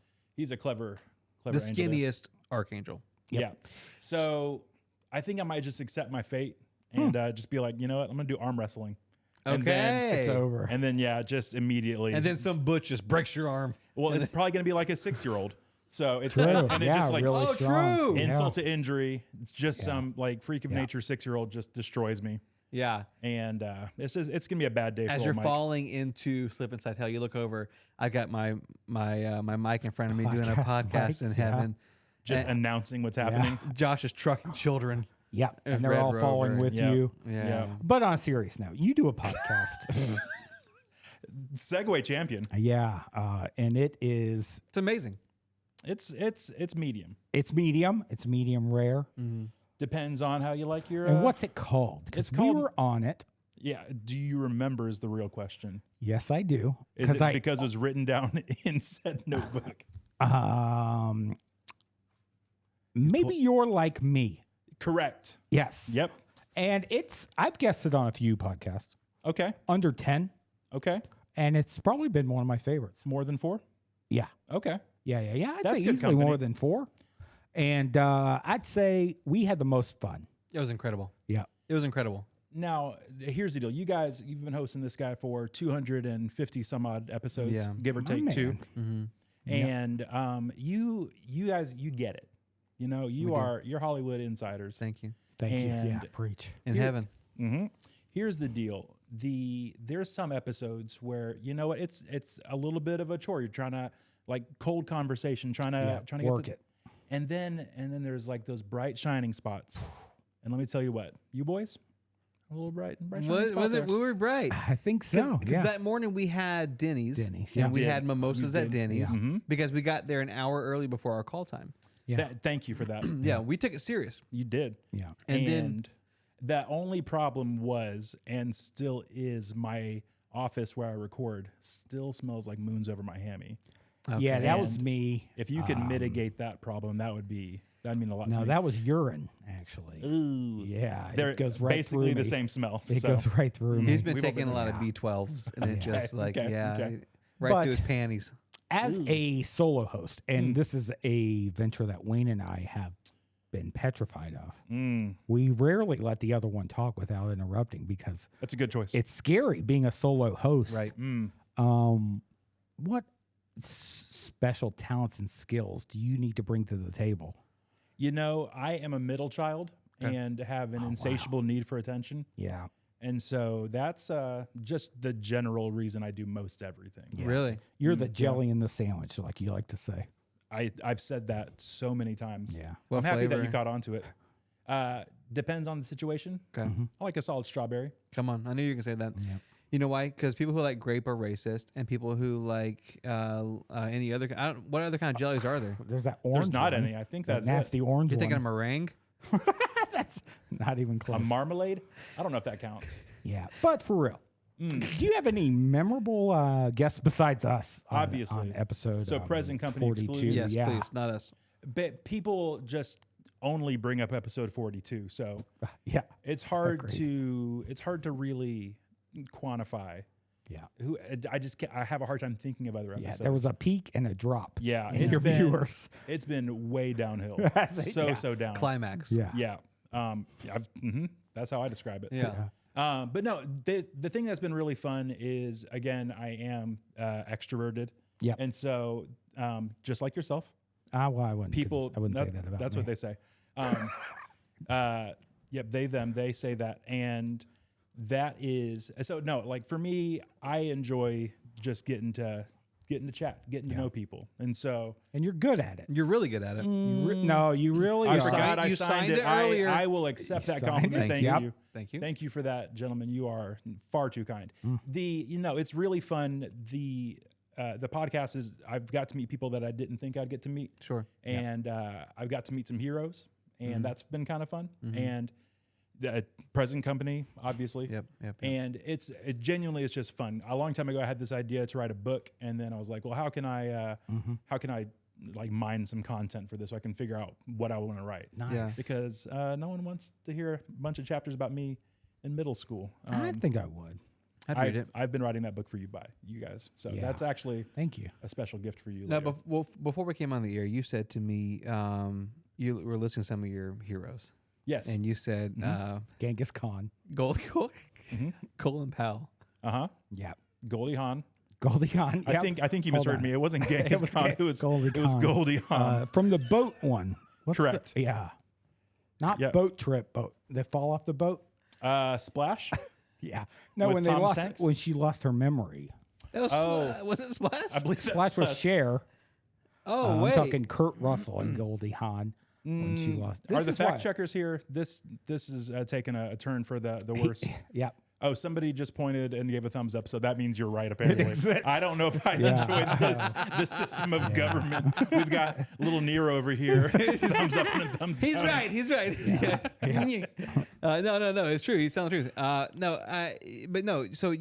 B: a clever
A: The
B: angel there.
A: skinniest archangel.
B: Yeah. So I think I might just accept my fate and just be like, you know what? I'm going to do arm wrestling. And then,
C: It's over.
B: and then, yeah, just immediately.
A: And then some butch just breaks your arm.
B: well, it's probably going to be like a 6-year-old. So it's,
C: True.
B: and it
C: Yeah,
B: just like
C: really
A: oh,
C: strong.
A: true.
C: Yeah.
B: insult to injury. It's just some like freak of
C: Yeah.
B: nature 6-year-old just destroys me.
A: Yeah.
B: And it's going to be a bad day
A: As
B: for
A: you're
B: old Mike.
A: falling into slip inside hell, you look over. I got my mic in front of me doing a
C: Podcast
A: podcast
C: mic,
A: in
C: yeah.
A: heaven.
B: Just
A: And
B: announcing what's happening.
A: Josh is trucking children.
C: Yeah,
A: It's
C: and they're
A: Red
C: all following
A: Rover.
C: with
B: Yeah.
C: you.
A: Yeah.
C: But on a serious note, you do a podcast.
B: Segway champion.
C: Yeah, and it is
A: It's amazing.
B: It's medium.
C: It's medium. It's medium rare.
B: Depends on how you like your.
C: And what's it called?
B: It's
C: Because we
B: called-
C: were on it.
B: Yeah. Do you remember? Is the real question.
C: Yes, I do.
B: Is it because it was written down in said notebook?
C: Maybe you're like me.
B: Correct.
C: Yes.
B: Yep.
C: And I've guessed it on a few podcasts.
B: Okay.
C: Under 10.
B: Okay.
C: And it's probably been one of my favorites.
B: More than 4?
C: Yeah.
B: Okay.
C: Yeah. I'd
B: That's
C: say
B: good
C: easily
B: company.
C: more than 4. And I'd say we had the most fun.
A: It was incredible.
C: Yeah.
A: It was incredible.
B: Now, here's the deal. You've been hosting this guy for 250 some odd episodes,
A: Yeah.
B: give or
C: My
B: take 2.
C: man.
B: And you guys, you get it. You know, you're Hollywood insiders.
A: Thank you.
C: Thank you. Yeah.
B: And-
C: Preach.
A: In heaven.
B: Mm-hmm. Here's the deal. There's some episodes where, you know what, it's a little bit of a chore. You're trying to like cold conversation, trying to
C: work
B: get
C: it.
B: And then there's like those bright shining spots. And let me tell you what, you boys, a little bright shining
A: Was
B: spots
A: it?
B: there.
A: We were bright.
C: I think so.
A: 'Cause
C: Yeah.
A: that morning we had Denny's.
C: Denny's,
A: And
C: yeah.
A: we
B: did.
A: had mimosas
B: You
A: at
B: did.
A: Denny's
B: Mhm.
A: because we got there an hour early before our call time.
C: Yeah.
B: Thank you for that.
A: Yeah, we took it serious.
B: You did.
C: Yeah.
A: And then
B: the only problem was, and still is, my office where I record still smells like moons over my hammy.
C: Yeah, that
B: And
C: was me.
B: If you could mitigate that problem, that'd mean a lot to
C: No,
B: me.
C: that was urine, actually.
B: Ooh.
C: Yeah.
B: They're
C: it goes right
B: basically
C: through
B: the
C: me.
B: same smell.
C: It
B: so.
C: goes right through me.
A: he's been
B: We've
A: taking a
B: all
A: lot
B: been
A: of B12s and it just like,
B: okay,
A: yeah,
B: okay.
A: right
C: But-
A: through his panties.
C: As a solo host, and this is a venture that Wayne and I have been petrified of, we rarely let the other one talk without interrupting because
B: That's a good choice.
C: it's scary being a solo host.
A: Right.
C: What special talents and skills do you need to bring to the table?
B: You know, I am a middle child and have an insatiable need for attention.
C: Yeah.
B: And so that's just the general reason I do most everything.
A: Really?
C: You're the jelly in the sandwich, like you like to say.
B: I've said that so many times.
C: Yeah.
A: What
B: I'm happy that
A: flavor?
B: you caught on to it. Depends on the situation.
A: Okay.
B: I like a solid strawberry.
A: Come on. I knew you were going to say that. You know why? Because people who like grape are racist, and people who like any other. What other kind of jellies are there?
C: There's that orange.
B: There's not
C: one,
B: any. I think
C: that
B: that's
C: nasty orange
A: You're
C: one.
A: thinking of meringue?
C: That's not even
B: a
C: close.
B: marmalade. I don't know if that counts.
C: Yeah, but for real, do you have any memorable guests besides us?
B: Obviously.
C: on episode.
B: So present company
C: 42.
B: excluded?
A: Yes,
C: yeah.
A: please, not us.
B: But people just only bring up episode 42, so
C: Yeah,
B: it's hard
C: Agreed.
B: to really quantify.
C: yeah,
B: Who I just can't, I have a hard time thinking of other
C: yeah.
B: episodes.
C: There was a peak and a drop.
B: yeah,
C: in your viewers.
B: It's been way downhill.
C: Yeah.
B: so down.
A: Climax.
C: Yeah,
B: Yeah. That's how I describe it.
A: Yeah.
B: But no, the thing that's been really fun is, again, I am extroverted.
C: Yep.
B: And so, just like yourself,
C: Well, I wouldn't.
B: people,
C: I wouldn't say that about
B: that's
C: me.
B: what they say. Yep. They, them, they say that. And that is, so no, like for me, I enjoy just getting to chat, getting to know people. And so
C: And you're good at it.
A: You're really good at it.
C: No, you really
B: I
C: are.
B: forgot I
A: You
B: signed
A: signed
B: it.
A: it earlier.
B: I will accept that
C: signed
B: compliment.
C: it.
B: Thank
C: Yep.
B: you.
A: Thank you.
B: Thank you for that, gentlemen. You are far too kind. It's really fun. The podcast is, I've got to meet people that I didn't think I'd get to meet.
A: Sure.
B: And I've got to meet some heroes, and that's been kind of fun. And the present company, obviously.
A: Yep.
B: And it genuinely is just fun. A long time ago, I had this idea to write a book, and then I was like, well, how can I like mine some content for this so I can figure out what I want to write?
C: Nice.
A: Yeah.
B: Because no one wants to hear a bunch of chapters about me in middle school.
C: I think I would.
A: I'd read it.
B: I've been writing that book for you guys. So
C: Yeah.
B: that's actually
C: Thank you.
B: a special gift for you.
A: Now,
B: later.
A: before we came on the air, you said to me, you were listing some of your heroes,
B: Yes.
A: and you said
C: Genghis Khan.
A: Colin Powell.
C: Yeah.
B: Goldie Hawn.
C: Goldie Hawn.
B: I
C: Yep.
B: think you
C: Hold
B: misheard
C: on.
B: me. It wasn't Genghis
C: was
B: Khan.
C: Ge-
B: It was
C: Goldie
B: It was
C: Hawn.
B: Goldie Hawn.
C: From the boat one. What's the-
B: Correct.
C: yeah. Not
B: Yep.
C: boat trip boat. They fall off the boat.
B: Splash.
C: Yeah. No,
B: With
C: when they
B: Thomas
C: lost
B: Hanks?
C: when she lost her memory.
A: That was, was it Splash?
B: I believe that's
C: Splash was Cher.
A: Oh,
C: I'm
A: wait.
C: talking Kurt Russell and Goldie Hawn when she lost.
B: Are
C: This
B: the
C: is
B: fact
C: why-
B: checkers here? This is taking a turn for the worse.
C: Yep.
B: Oh, somebody just pointed and gave a thumbs up, so that means you're right. Apparently,
C: exists.
B: I don't know if I enjoy this system of government. We've got little Nero over here, thumbs up and a thumbs
A: He's
B: down.
A: right. He's right. Yeah. No. It's true. He's telling the truth. But no. So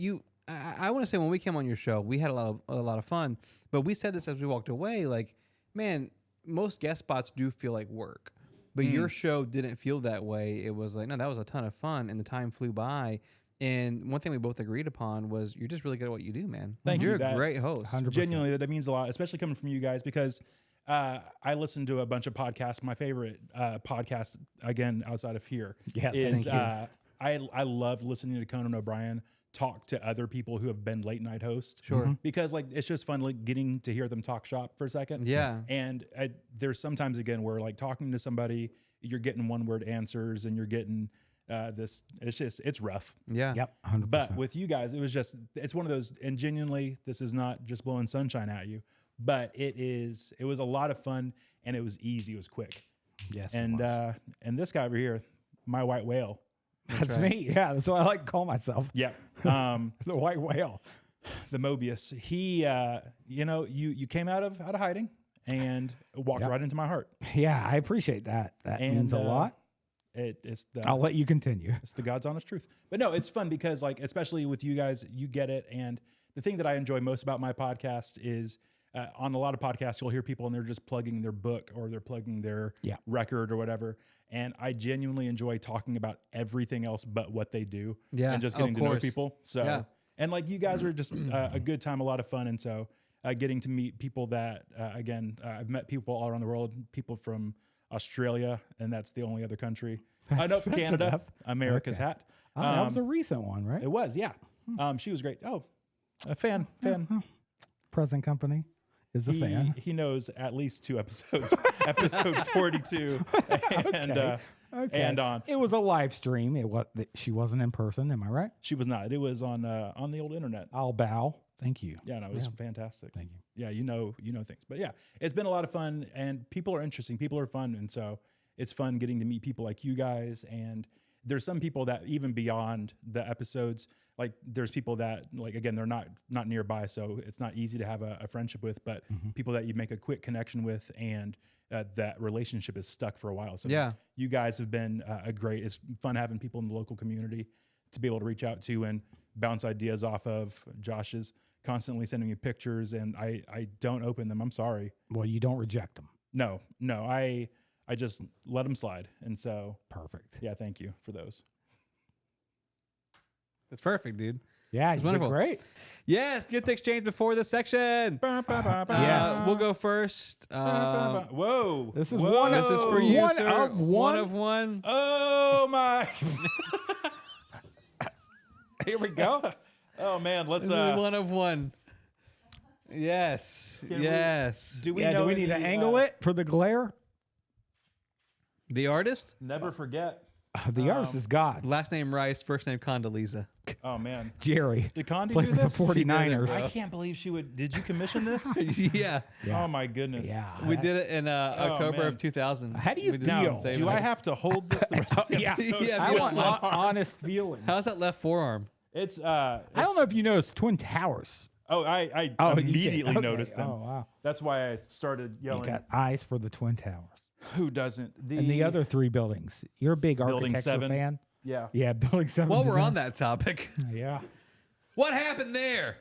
A: I want to say when we came on your show, we had a lot of fun. But we said this as we walked away. Like, man, most guest spots do feel like work, but your show didn't feel that way. It was like, no, that was a ton of fun, and the time flew by. And one thing we both agreed upon was you're just really good at what you do, man.
B: Thank you.
A: You're a great host.
C: 100%.
B: Genuinely, that means a lot, especially coming from you guys, because I listen to a bunch of podcasts. My favorite podcast, again, outside of here, is I love listening to Conan O'Brien talk to other people who have been late night hosts.
A: Sure.
B: Because like it's just fun like getting to hear them talk shop for a second.
A: Yeah.
B: And there's sometimes again where like talking to somebody, you're getting one word answers and you're getting it's rough.
A: Yeah.
C: Yep. 100%.
B: But with you guys, it's one of those, and genuinely, this is not just blowing sunshine at you, but it was a lot of fun and it was easy. It was quick.
C: yes.
B: And this guy over here, my white whale.
C: that's me. Yeah. That's what I like to call myself.
B: Yeah.
C: The white whale.
B: The Mobius. He, you came out of hiding and walked right into my heart.
C: Yeah. I appreciate that. That means a lot. I'll let you continue.
B: It's the God's honest truth. But no, it's fun because like, especially with you guys, you get it. And the thing that I enjoy most about my podcast is on a lot of podcasts, you'll hear people and they're just plugging their book or they're plugging their record or whatever. And I genuinely enjoy talking about everything else but what they do and just getting to know people. So, and like you guys are just a good time, a lot of fun. And so getting to meet people that, again, I've met people all around the world, people from Australia, and that's the only other country. I know Canada,
C: enough.
B: America's hat.
C: Oh, that was a recent one, right?
B: It was, yeah. She was great. Oh, a fan.
C: Present company is a fan.
B: He knows at least 2 episodes. Episode 42 and on.
C: It was a live stream. She wasn't in person. Am I right?
B: She was not. It was on the old internet.
C: I'll bow. Thank you.
B: Yeah, no, it was fantastic.
C: Thank you.
B: Yeah, you know things. But yeah, it's been a lot of fun and people are interesting. People are fun. And so it's fun getting to meet people like you guys. And there's some people that even beyond the episodes, like there's people that like, again, they're not nearby. So it's not easy to have a friendship with, but people that you make a quick connection with and that relationship is stuck for a while. So you guys have been it's fun having people in the local community to be able to reach out to and bounce ideas off of. Josh is constantly sending me pictures and I don't open them. I'm sorry.
C: Well, you don't reject them.
B: No, I just let them slide. And so
C: Perfect.
B: yeah, thank you for those.
A: That's perfect, dude.
C: Yeah, you did
A: wonderful.
C: great.
A: Yes, gift exchange before this section.
C: Yes.
A: We'll go first.
B: Whoa.
C: This is
B: Whoa.
A: This is for you,
C: One
A: sir.
C: of one?
A: One of one.
B: Oh my.
C: Here we go.
B: Oh man, let's
A: This is one of one. Yes. Yes.
B: do we
C: Yeah,
B: know
C: do we
B: in
C: need to
B: the,
C: angle it for the glare?
A: The artist?
B: Never forget.
C: The artist is God.
A: Last name Rice, first name Condoleezza.
B: Oh man.
C: Jerry.
B: Did Condi
C: Played
B: do
C: for the
B: this?
C: 49ers.
B: I can't believe she would. Did you commission this?
A: Yeah.
B: Oh my goodness.
C: Yeah.
A: We did it in October
B: man.
A: of 2000.
C: How do you
A: We did
C: feel?
A: it in Save
B: Do
A: It.
B: I have to hold this the rest of the
C: Yeah.
B: episode?
A: Yeah,
C: I
A: you
C: want
A: want
C: honest feelings.
A: How's that left forearm?
B: It's
C: I don't know if you noticed Twin Towers.
B: Oh, I
C: Oh, you did.
B: immediately
C: Okay.
B: noticed them.
C: Oh, wow.
B: That's why I started
C: You
B: yelling.
C: got eyes for the Twin Towers.
B: Who doesn't?
C: And the other 3 buildings. You're a big
B: Building
C: architecture
B: 7.
C: fan.
B: Yeah.
C: Yeah, Building 7.
A: While we're on that topic,
C: Yeah.
A: what happened there?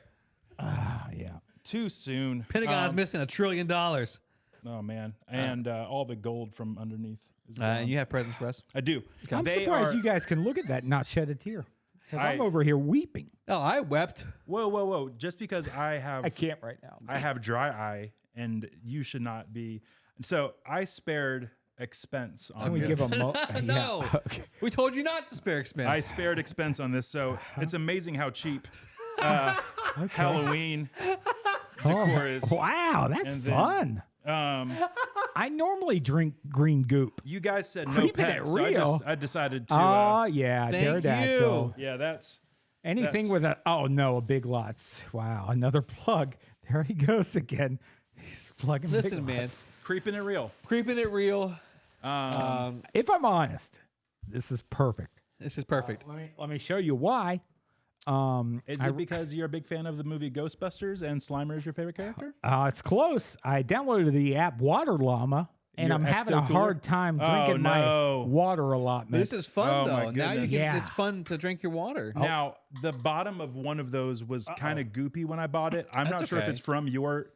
C: Yeah.
B: Too soon.
A: Pentagon's missing $1 trillion.
B: Oh man, and all the gold from underneath. Is
A: And
B: gone.
A: you have presents for us?
B: I do.
C: I'm
B: They
C: surprised
B: are-
C: you guys can look at that and not shed a tear. 'Cause I'm
B: I-
C: over here weeping.
A: Oh, I wept.
B: Whoa! Just because I have
C: can't right now.
B: I have dry eye, and you should not be. So I spared expense on
C: Can we
B: this.
C: give a
A: No.
C: Yeah. Okay.
A: We told you not to spare expense.
B: I spared expense on this, so it's amazing how cheap Halloween decor is.
C: Wow, that's
B: And then-
C: fun. I normally drink green goop.
B: You guys said no
C: Keeping it
B: pets, so
C: real.
B: I decided to.
C: Oh, yeah.
A: Thank
C: Pterodactyl.
B: Yeah, that's
C: Anything
B: That's-
C: with a, oh no, a Big Lots. Wow, another plug. There he goes again. He's plugging Big
A: Listen, man.
C: Lots.
B: creeping it real.
A: Creeping it real.
C: If I'm honest, this is perfect.
A: This is perfect.
C: Let me show you why.
B: Is it because you're a big fan of the movie Ghostbusters and Slimer is your favorite character?
C: It's close. I downloaded the app Water Llama, and
B: Your
C: I'm having a
B: ecto-cooler?
C: hard time
B: Oh,
C: drinking my
B: no.
C: water allotment.
A: This is fun
B: Oh, my
A: though. Now you
B: goodness.
A: can.
C: Yeah.
A: It's fun to drink your water.
B: Now, the bottom of one of those was kind of goopy when I bought it. I'm
A: That's
B: not sure if
A: okay.
B: it's from your.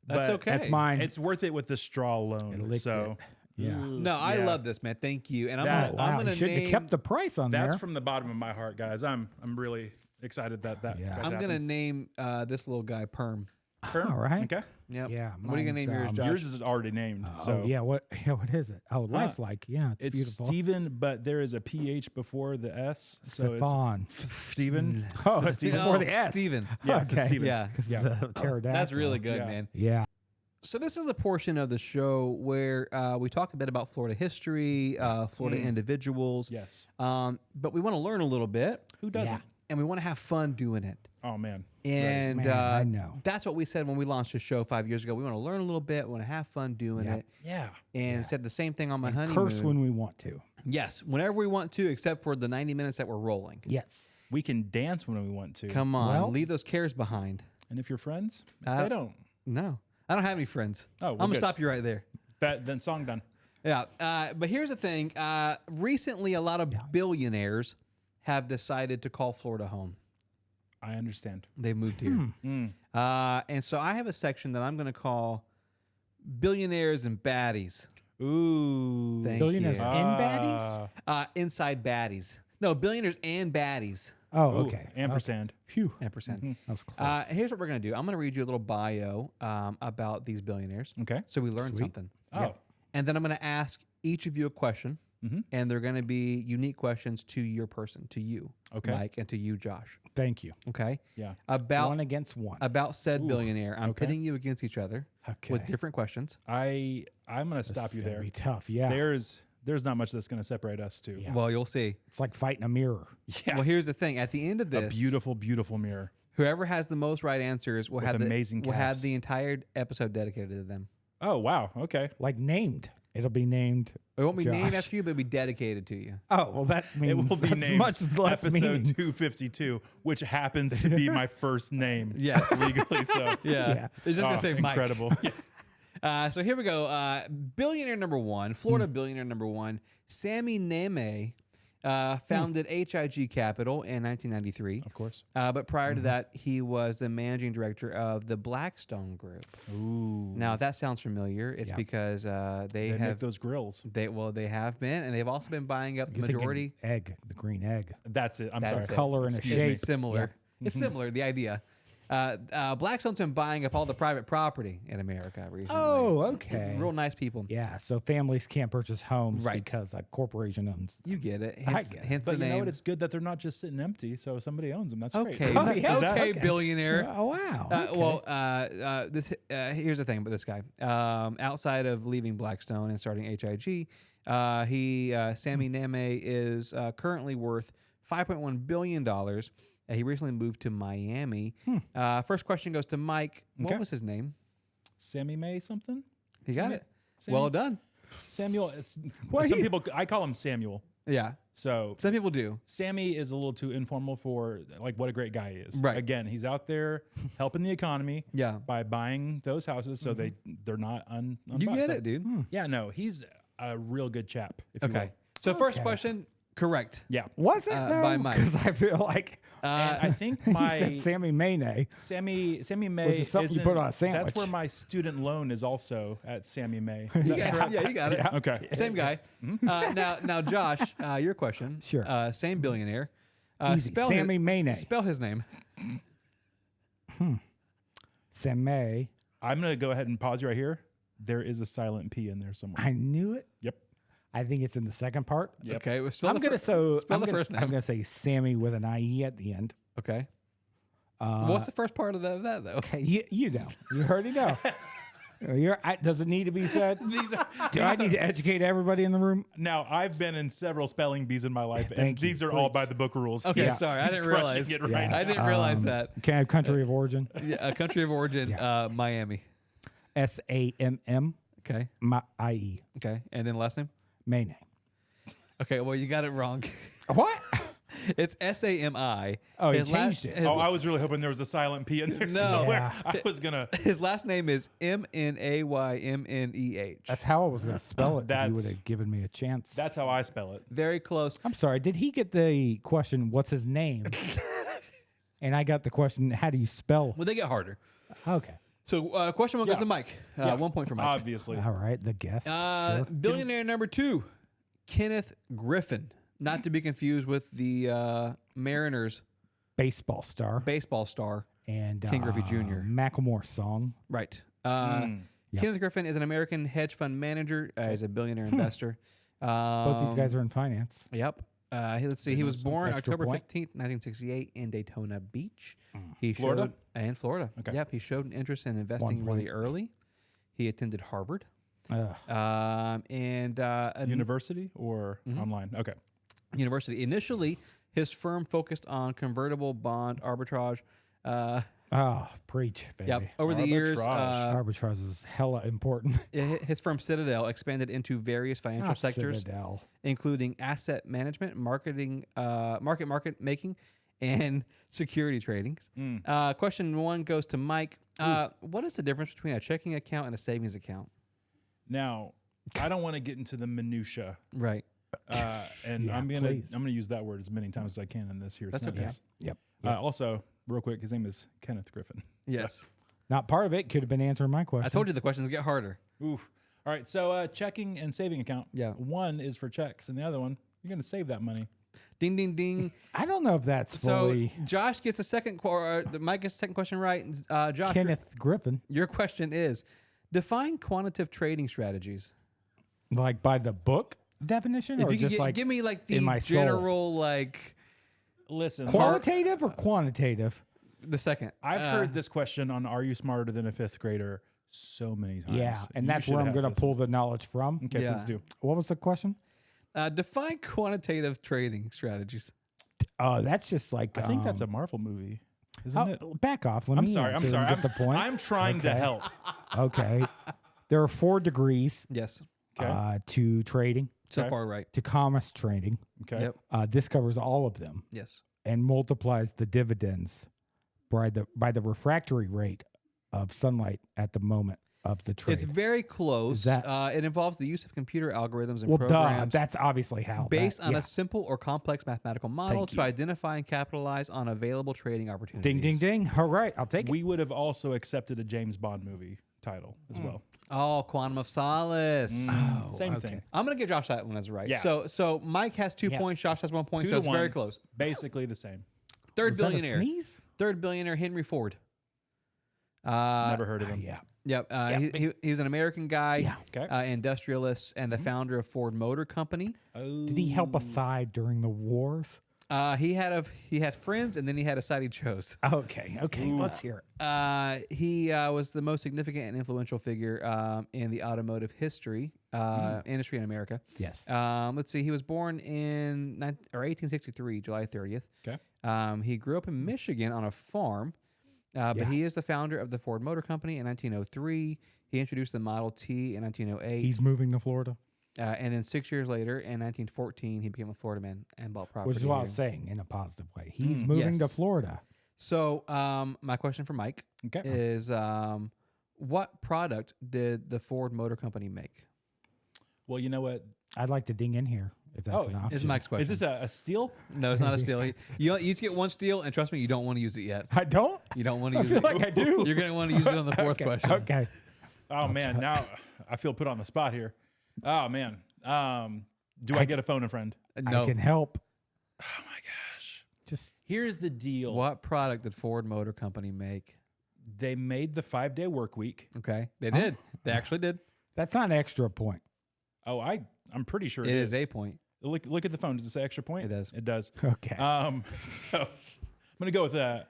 A: That's
B: but
A: okay.
C: That's mine.
B: It's worth it with the straw alone.
C: licked
B: So
C: yeah.
A: No, I
B: Yeah.
A: love this, man. Thank you. And I'm
B: That-
A: gonna,
C: Wow,
A: I'm
C: you
A: gonna
C: shouldn't
A: name.
C: have kept the price on
B: that's
C: there.
B: from the bottom of my heart, guys. I'm really excited that
C: Yeah.
B: that's
A: I'm gonna
B: happened.
A: name this little guy Perm.
B: All
C: right.
B: Okay.
A: Yep.
C: Yeah,
A: What are you gonna name yours,
C: mine's,
A: Josh?
B: Yours is already named. So
C: Oh yeah, what is it? Oh, lifelike. Yeah, it's,
B: it's
C: beautiful.
B: Steven, but there is a PH before the S. So
C: Stefan.
B: it's Steven.
C: Oh, it's
B: Steven.
C: before
A: Oh,
C: the S.
A: Steven.
B: Yeah, 'cause
C: Okay.
B: Steven.
A: Yeah.
B: Yeah.
C: The pterodactyl.
A: That's really good,
B: Yeah.
A: man.
C: Yeah.
A: So this is the portion of the show where we talk a bit about Florida history, Florida individuals.
B: Yes.
A: But we want to learn a little bit.
B: Who doesn't?
C: Yeah.
A: And we want to have fun doing it.
B: Oh man.
A: And
C: Man, I know.
A: that's what we said when we launched the show 5 years ago. We want to learn a little bit. We want to have fun doing
C: Yeah.
A: it.
B: Yeah.
A: And said the same thing on my honeymoon.
C: Curse when we want to.
A: Yes, whenever we want to, except for the 90 minutes that we're rolling.
C: Yes.
B: We can dance when we want to.
A: Come on,
C: Well-
A: leave those cares behind.
B: And if you're friends,
A: Uh,
B: they don't.
A: No, I don't have any friends.
B: Oh,
A: I'm
B: well,
A: gonna
B: good.
A: stop you right there.
B: Then song done.
A: Yeah, but here's the thing. Recently, a lot of billionaires have decided to call Florida home.
B: I understand.
A: They've moved here.
B: Mm.
A: And so I have a section that I'm going to call Billionaires and Baddies.
B: Ooh.
A: Thank
C: Billionaires
A: you.
C: and baddies?
A: Inside Baddies. No, Billionaires and Baddies.
C: Oh,
B: Ooh,
C: okay.
B: Ampersand.
C: Phew.
A: Ampersand.
C: That was close.
A: Here's what we're going to do. I'm going to read you a little bio about these billionaires.
B: Okay.
A: So we learn
C: Sweet.
A: something.
B: Oh.
A: And then I'm going to ask each of you a question.
B: Mhm.
A: And they're going to be unique questions to your person, to you,
B: Okay.
A: Mike, and to you, Josh.
C: Thank you.
A: Okay?
B: Yeah.
A: About
C: One against one.
A: said billionaire. I'm
B: okay.
A: pitting you against each other
C: Okay.
A: with different questions.
B: I'm gonna
C: This
B: stop
C: is
B: you
C: gonna
B: there.
C: Be tough. Yeah.
B: There's not much that's gonna separate us two.
C: Yeah.
A: Well, you'll see.
C: It's like fighting a mirror.
B: Yeah.
A: Well, here's the thing. At the end of
B: A
A: this,
B: beautiful, beautiful mirror.
A: whoever has the most right answers will
B: With
A: have
B: amazing
A: will have
B: calves.
A: the entire episode dedicated to them.
B: Oh wow. Okay.
C: Like named. It'll be named.
A: It won't be named
C: Josh.
A: after you, but it'll be dedicated to you.
C: Oh, well, that means
B: It will be
C: that's
B: named
C: much less
B: episode
C: meaning.
B: 252, which happens to be my first name.
A: Yes.
B: Legally so.
C: Yeah.
A: It's just gonna
B: Oh,
A: say Mike.
B: incredible.
A: So here we go. Billionaire number one, Florida billionaire number one, Sammy Neme, founded HIG Capital in 1993.
B: Of course.
A: But prior to that, he was the managing director of the Blackstone Group.
B: Ooh.
A: Now, if that sounds familiar, it's
C: Yeah.
A: because they
B: They
A: have
B: make those grills.
A: they have been, and they've also been buying up the
C: You're thinking
A: majority.
C: egg, the green egg.
B: That's it. I'm
A: That's
B: sorry.
A: it.
C: Color and a
B: Excuse me.
C: shape.
A: It's similar. It's similar. The idea. Blackstone's been buying up all the private property in America recently.
C: Oh, okay.
A: Real nice people.
C: Yeah, so families can't purchase homes
A: Right.
C: because a corporation owns.
A: You get it.
C: I
A: Hence,
C: get it.
A: hence
B: But
A: the
B: you know
A: name.
B: what? It's good that they're not just sitting empty, so somebody owns them. That's
A: Okay,
B: great.
C: Oh, yeah,
A: okay,
C: okay.
A: billionaire.
C: Oh, wow.
A: Uh, Well, this here's the thing about this guy. Outside of leaving Blackstone and starting HIG, Sammy Neme is currently worth $5.1 billion. He recently moved to Miami. First question goes to Mike. What
B: Okay.
A: was his name?
B: Sammy May something?
A: He got it.
B: Sammy-
A: Well done.
B: Samuel.
C: Why
B: Some
C: you-
B: people, I call him Samuel.
A: Yeah.
B: So
A: Some people do.
B: Sammy is a little too informal for like what a great guy he is.
A: Right.
B: Again, he's out there helping the economy.
A: Yeah.
B: By buying those houses so they're not
A: You
B: unbought.
A: get
B: So-
A: it, dude.
B: Yeah, no, he's a real good chap. If you
A: Okay.
B: will.
A: So first
C: Okay.
A: question, correct.
B: Yeah.
C: Was it
A: by
C: though?
A: Mike.
C: Because I feel like
B: And I think
C: he
B: my
C: said Sammy Mayne.
B: Sammy May
C: is something you
B: isn't-
C: put on a sandwich.
B: That's where my student loan is also at Sammy May. Is that
A: Yeah,
B: correct?
A: yeah, you got it.
B: Okay.
A: Same guy. Now, Josh, your question.
C: Sure.
A: Same billionaire.
C: Easy. Sammy Mayne.
A: Spell his name.
C: Sammy.
B: I'm gonna go ahead and pause you right here. There is a silent P in there somewhere.
C: I knew it.
B: Yep.
C: I think it's in the second part.
B: Yep.
A: Okay. Well, spell
C: I'm
A: the
C: gonna
A: spell
C: I'm
A: the
C: gonna,
A: first name.
C: I'm gonna say Sammy with an IE at the end.
A: Okay. What's the first part of that though?
C: Okay, you know, you already know. Does it need to be said? Do I need to educate everybody in the room?
B: Now, I've been in several spelling bees in my life, and
C: Thank you.
B: these are all by the book rules.
A: Okay,
B: He's-
A: sorry, I
B: he's
A: didn't
B: crushing
A: realize.
B: it right now.
A: I didn't realize that.
C: Can I have country of origin?
A: Yeah, a country of origin, Miami.
C: SAMM
A: Okay.
C: IE.
A: Okay. And then last name.
C: Mayne.
A: Okay. Well, you got it wrong.
C: What?
A: It's Sami.
C: Oh, he
A: His
C: changed it.
B: I was really hoping there was a silent P in there
A: No.
B: somewhere.
C: Yeah.
B: I was gonna.
A: His last name is Mnaymneh.
C: That's how I was going to spell it. If you
B: That's-
C: would have given me a chance.
B: That's how I spell it.
A: Very close.
C: I'm sorry. Did he get the question, what's his name? And I got the question, how do you spell?
A: Well, they get harder.
C: Okay.
A: So question one goes to Mike. 1 point for Mike.
B: Obviously.
C: All right. The guest. Sure.
A: Billionaire number 2, Kenneth Griffin. Not to be confused with the Mariners
C: Baseball star.
A: baseball star.
C: And
A: King Griffey Jr..
C: Macklemore song.
A: Right.
C: Yep.
A: Kenneth Griffin is an American hedge fund manager. He's a billionaire investor.
C: Both these guys are in finance.
A: Yep. Let's see. He was born
C: extra
A: October
C: point.
A: 15th, 1968 in Daytona Beach. He
B: Florida?
A: Showed, in Florida.
B: Okay.
A: Yep. He showed an interest in investing really early. He attended Harvard.
B: University or online? Okay.
A: University. Initially, his firm focused on convertible bond arbitrage.
C: Preach, baby.
A: Yep. Over the years,
C: Arbitrage is hella important.
A: his firm Citadel expanded into various financial sectors,
C: Citadel.
A: including asset management, marketing, market making, and security trading. Question 1 goes to Mike. What is the difference between a checking account and a savings account?
B: Now, I don't want to get into the minutia,
A: Right.
B: and
C: Yeah,
B: I'm gonna
C: please.
B: use that word as many times as I can in this here.
A: That's
B: sentence.
A: okay.
C: Yep.
B: Also, real quick, his name is Kenneth Griffin.
A: Yes.
C: Not part of it. Could have been answering my question.
A: I told you the questions get harder.
B: Oof. All right. So, checking and saving account.
A: Yeah.
B: One is for checks, and the other one you're gonna save that money.
A: Ding, ding, ding.
C: I don't know if that's
A: So
C: fully
A: Josh gets a second. Mike gets the second question right. Josh,
C: Kenneth Griffin.
A: your question is: define quantitative trading strategies.
C: Like by the book definition,
A: If
C: or
A: you
C: just
A: could
C: like
A: give me like the
C: in my soul?
A: general, like
B: Listen,
C: qualitative or quantitative?
A: the second.
B: I've heard this question on "Are You Smarter Than a Fifth Grader?" so many times.
C: Yeah, and
B: You
C: that's
B: should
C: where I'm
B: have
C: going to
B: this
C: pull the knowledge from.
B: one. Okay,
A: Yeah.
B: please do.
C: What was the question?
A: Define quantitative trading strategies.
C: Oh, that's just like
B: I think that's a Marvel movie, isn't it?
C: back off. Let
B: I'm
C: me
B: sorry. I'm
C: answer
B: sorry.
C: and get the point.
B: I'm trying to
C: Okay.
B: help.
C: Okay. There are 4 degrees
A: Yes.
B: Okay.
C: to trading,
A: So
B: Okay.
A: far, right.
C: to commerce trading.
B: Okay.
A: Yep.
C: This covers all of them
A: Yes.
C: and multiplies the dividends by the refractory rate of sunlight at the moment of the trade.
A: It's very close.
C: Is that-
A: It involves the use of computer algorithms and
C: well, duh.
A: programs
C: That's obviously how.
A: based
C: that,
A: on
C: yeah.
A: a simple or complex mathematical model
C: Thank
A: to
C: you.
A: identify and capitalize on available trading opportunities.
C: Ding, ding, ding. All right, I'll take it.
B: We would have also accepted a James Bond movie title as well.
A: Oh, Quantum of Solace.
B: Same
C: okay.
B: thing.
A: I'm gonna give Josh that one as right.
B: Yeah.
A: So Mike has 2
C: Yeah.
A: points. Josh has 1 point.
B: 2
A: So
B: to
A: it's very
B: 1.
A: close.
B: Basically the same.
A: Third
C: Was that a
A: billionaire.
C: sneeze?
A: Third billionaire Henry Ford.
B: Never heard of him.
C: Yeah.
A: Yep. He was an American guy,
C: Yeah.
B: Okay.
A: industrialist, and the founder of Ford Motor Company.
C: Did he help aside during the wars?
A: He had friends, and then he had a side he chose.
C: Okay. Let's hear it.
A: He was the most significant and influential figure in the automotive history industry in America.
C: Yes.
A: Let's see. He was born in 1863, July 30th.
B: Okay.
A: He grew up in Michigan on a farm, but
C: Yeah.
A: he is the founder of the Ford Motor Company in 1903. He introduced the Model T in 1908.
C: He's moving to Florida,
A: And then 6 years later, in 1914, he became a Florida man and bought property.
C: which is what I
A: here.
C: was saying in a positive way. He's moving to
A: Yes.
C: Florida.
A: So, my question for Mike
B: Okay.
A: is, what product did the Ford Motor Company make?
B: Well, you know what?
C: I'd like to ding in here if that's an option.
A: Is Mike's question?
B: Is this a steal?
A: No, it's not a steal. You each get one steal, and trust me, you don't want to use it yet.
C: I don't.
A: You don't want to
C: I
A: use
C: feel
A: it.
C: like I do.
A: You're going to want to use it on the fourth question.
C: Okay.
B: Oh man, now I feel put on the spot here. Oh man. Do I get a phone a friend?
A: No.
C: I can help.
B: Oh my gosh.
C: Just
B: Here's the deal.
A: What product did Ford Motor Company make?
B: They made the 5-day work week.
A: Okay, they did. They actually did.
C: that's not an extra point.
B: Oh, I'm pretty sure
A: It is a point.
B: Look at the phone. Does it say extra point?
A: It does.
B: It does.
C: Okay.
B: So I'm gonna go with an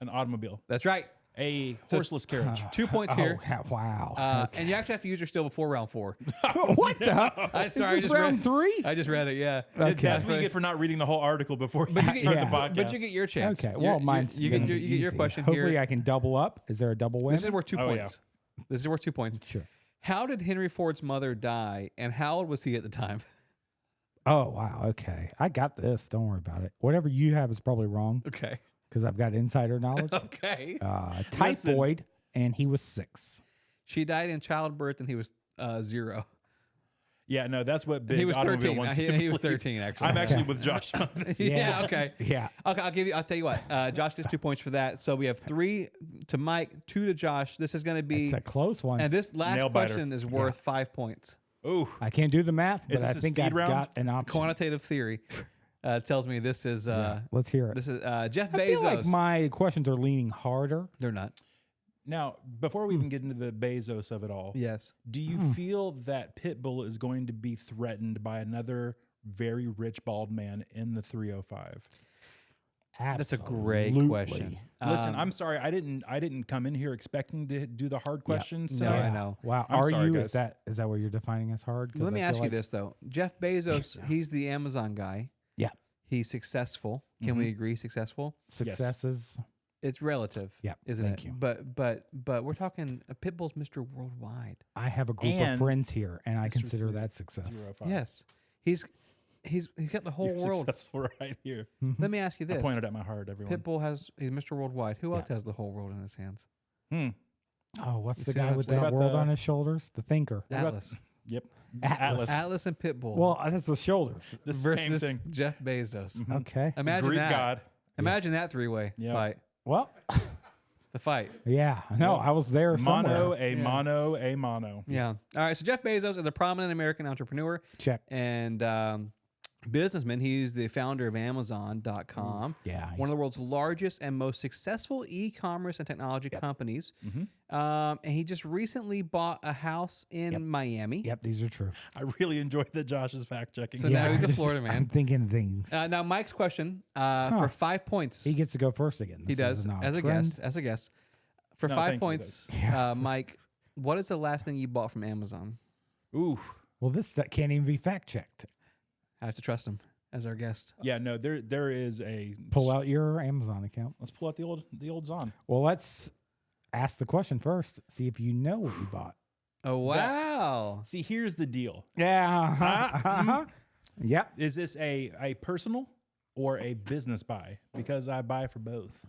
B: automobile,
A: That's right.
B: a horseless carriage.
A: 2 points here.
C: Wow.
A: And you actually have to use your steal before round 4.
C: What the?
A: I'm sorry,
C: Is this round 3?
A: I just read it. Yeah.
C: Okay.
B: That's what you get for not reading the whole article before you
A: But you
B: start
A: get,
B: the
C: yeah.
B: podcast.
A: but you get your chance.
C: Okay.
A: You're-
C: Well, mine's
A: you get
C: gonna
A: your,
C: be
A: you get your
C: easy.
A: question
C: Hopefully,
A: here.
C: I can double up. Is there a double win?
A: This is worth 2
B: Oh, yeah.
A: points. This is worth 2 points.
C: Sure.
A: How did Henry Ford's mother die, and how old was he at the time?
C: Oh, wow. Okay. I got this. Don't worry about it. Whatever you have is probably wrong
A: Okay.
C: because I've got insider knowledge.
A: Okay.
C: Typhoid, and he was 6.
A: She died in childbirth and he was 0.
B: Yeah, no, that's what big
A: He was
B: automobile
A: 13.
B: wants
A: He was
B: believe.
A: 13 actually.
B: I'm actually with Josh on this.
A: Yeah. Okay.
C: Yeah.
A: Okay. I'll tell you what. Josh gets 2 points for that. So we have 3 to Mike, 2 to Josh. This is going to be,
C: It's a close one.
A: and this last
B: Nail biter.
A: question is worth 5 points.
B: Ooh,
C: I can't do the math, but
B: Is
C: I
B: this a
C: think
B: speed
C: I've
B: round?
C: got an option.
A: Quantitative theory tells me this is
C: Let's hear it.
A: this is Jeff
C: I
A: Bezos.
C: feel like my questions are leaning harder.
A: They're not.
B: now before we even get into the Bezos of it all,
A: Yes.
B: do you feel that Pitbull is going to be threatened by another very rich bald man in the 305?
A: That's a great
C: Absolutely.
A: question.
B: Listen, I'm sorry, I didn't come in here expecting to do the hard questions
A: No,
B: tonight.
A: I know.
C: Wow.
B: I'm
C: are
B: sorry,
C: you?
B: guys.
C: Is that what you're defining as hard? 'Cause
A: Let me
C: I
A: ask
C: feel
A: you
C: like-
A: this though. Jeff Bezos, he's the Amazon guy.
C: Yeah.
A: He's successful. Can we agree successful?
C: Successes.
A: It's relative.
C: Yeah,
A: Isn't
C: thank
A: it?
C: you.
A: But we're talking Pitbull's Mr. Worldwide.
C: I have a group
B: And
C: of friends here, and I
B: Mr.
C: consider that success.
B: 305.
A: Yes. He's got the whole
B: You're
A: world.
B: successful right here.
A: Let me ask you
B: I
A: this.
B: pointed at my heart, everyone.
A: He's Mr. Worldwide. Who else has the whole world in his hands?
C: Oh, what's
A: You
C: the
A: see
C: guy
A: what I'm
C: with
A: saying?
C: that
B: What about
C: world
B: the-
C: on his shoulders? The thinker.
B: about-
A: Atlas.
B: Yep.
C: Atlas.
A: Atlas and Pitbull.
C: Well, that's the shoulders.
B: The same
A: versus
B: thing.
A: Jeff Bezos.
C: Okay.
A: Imagine
B: Greek
A: that.
B: god.
A: Imagine that 3-way
B: Yeah.
A: fight.
C: Well,
A: The fight.
C: yeah. No, I was there
B: Mono,
C: somewhere.
B: a mono.
A: Yeah. All right. So Jeff Bezos is a prominent American entrepreneur
C: Check.
A: and businessman. He's the founder of Amazon.com.
C: Yeah.
A: One of the world's largest and most successful e-commerce and technology companies. And he just recently bought a house in Miami.
C: Yep, these are true.
B: I really enjoyed that Josh is fact checking.
A: So now he's a
C: just-
A: Florida man.
C: I'm thinking things.
A: Now Mike's question for 5 points.
C: He gets to go first again.
A: He
C: This is
A: does
C: now
A: as a
C: trend.
A: guest. As a guest, for
B: No,
A: 5
B: thank you,
A: points,
C: Yeah.
A: Mike. What is the last thing you bought from Amazon?
B: Ooh.
C: Well, that can't even be fact checked.
A: I have to trust him as our guest.
B: Yeah, no, there is a
C: Pull out your Amazon account.
B: Let's pull out the old Zon.
C: Well, let's ask the question first. See if you know what you bought.
A: Oh wow!
B: See, here's the deal.
C: Yeah. Yep.
B: Is this a personal or a business buy? Because I buy for both.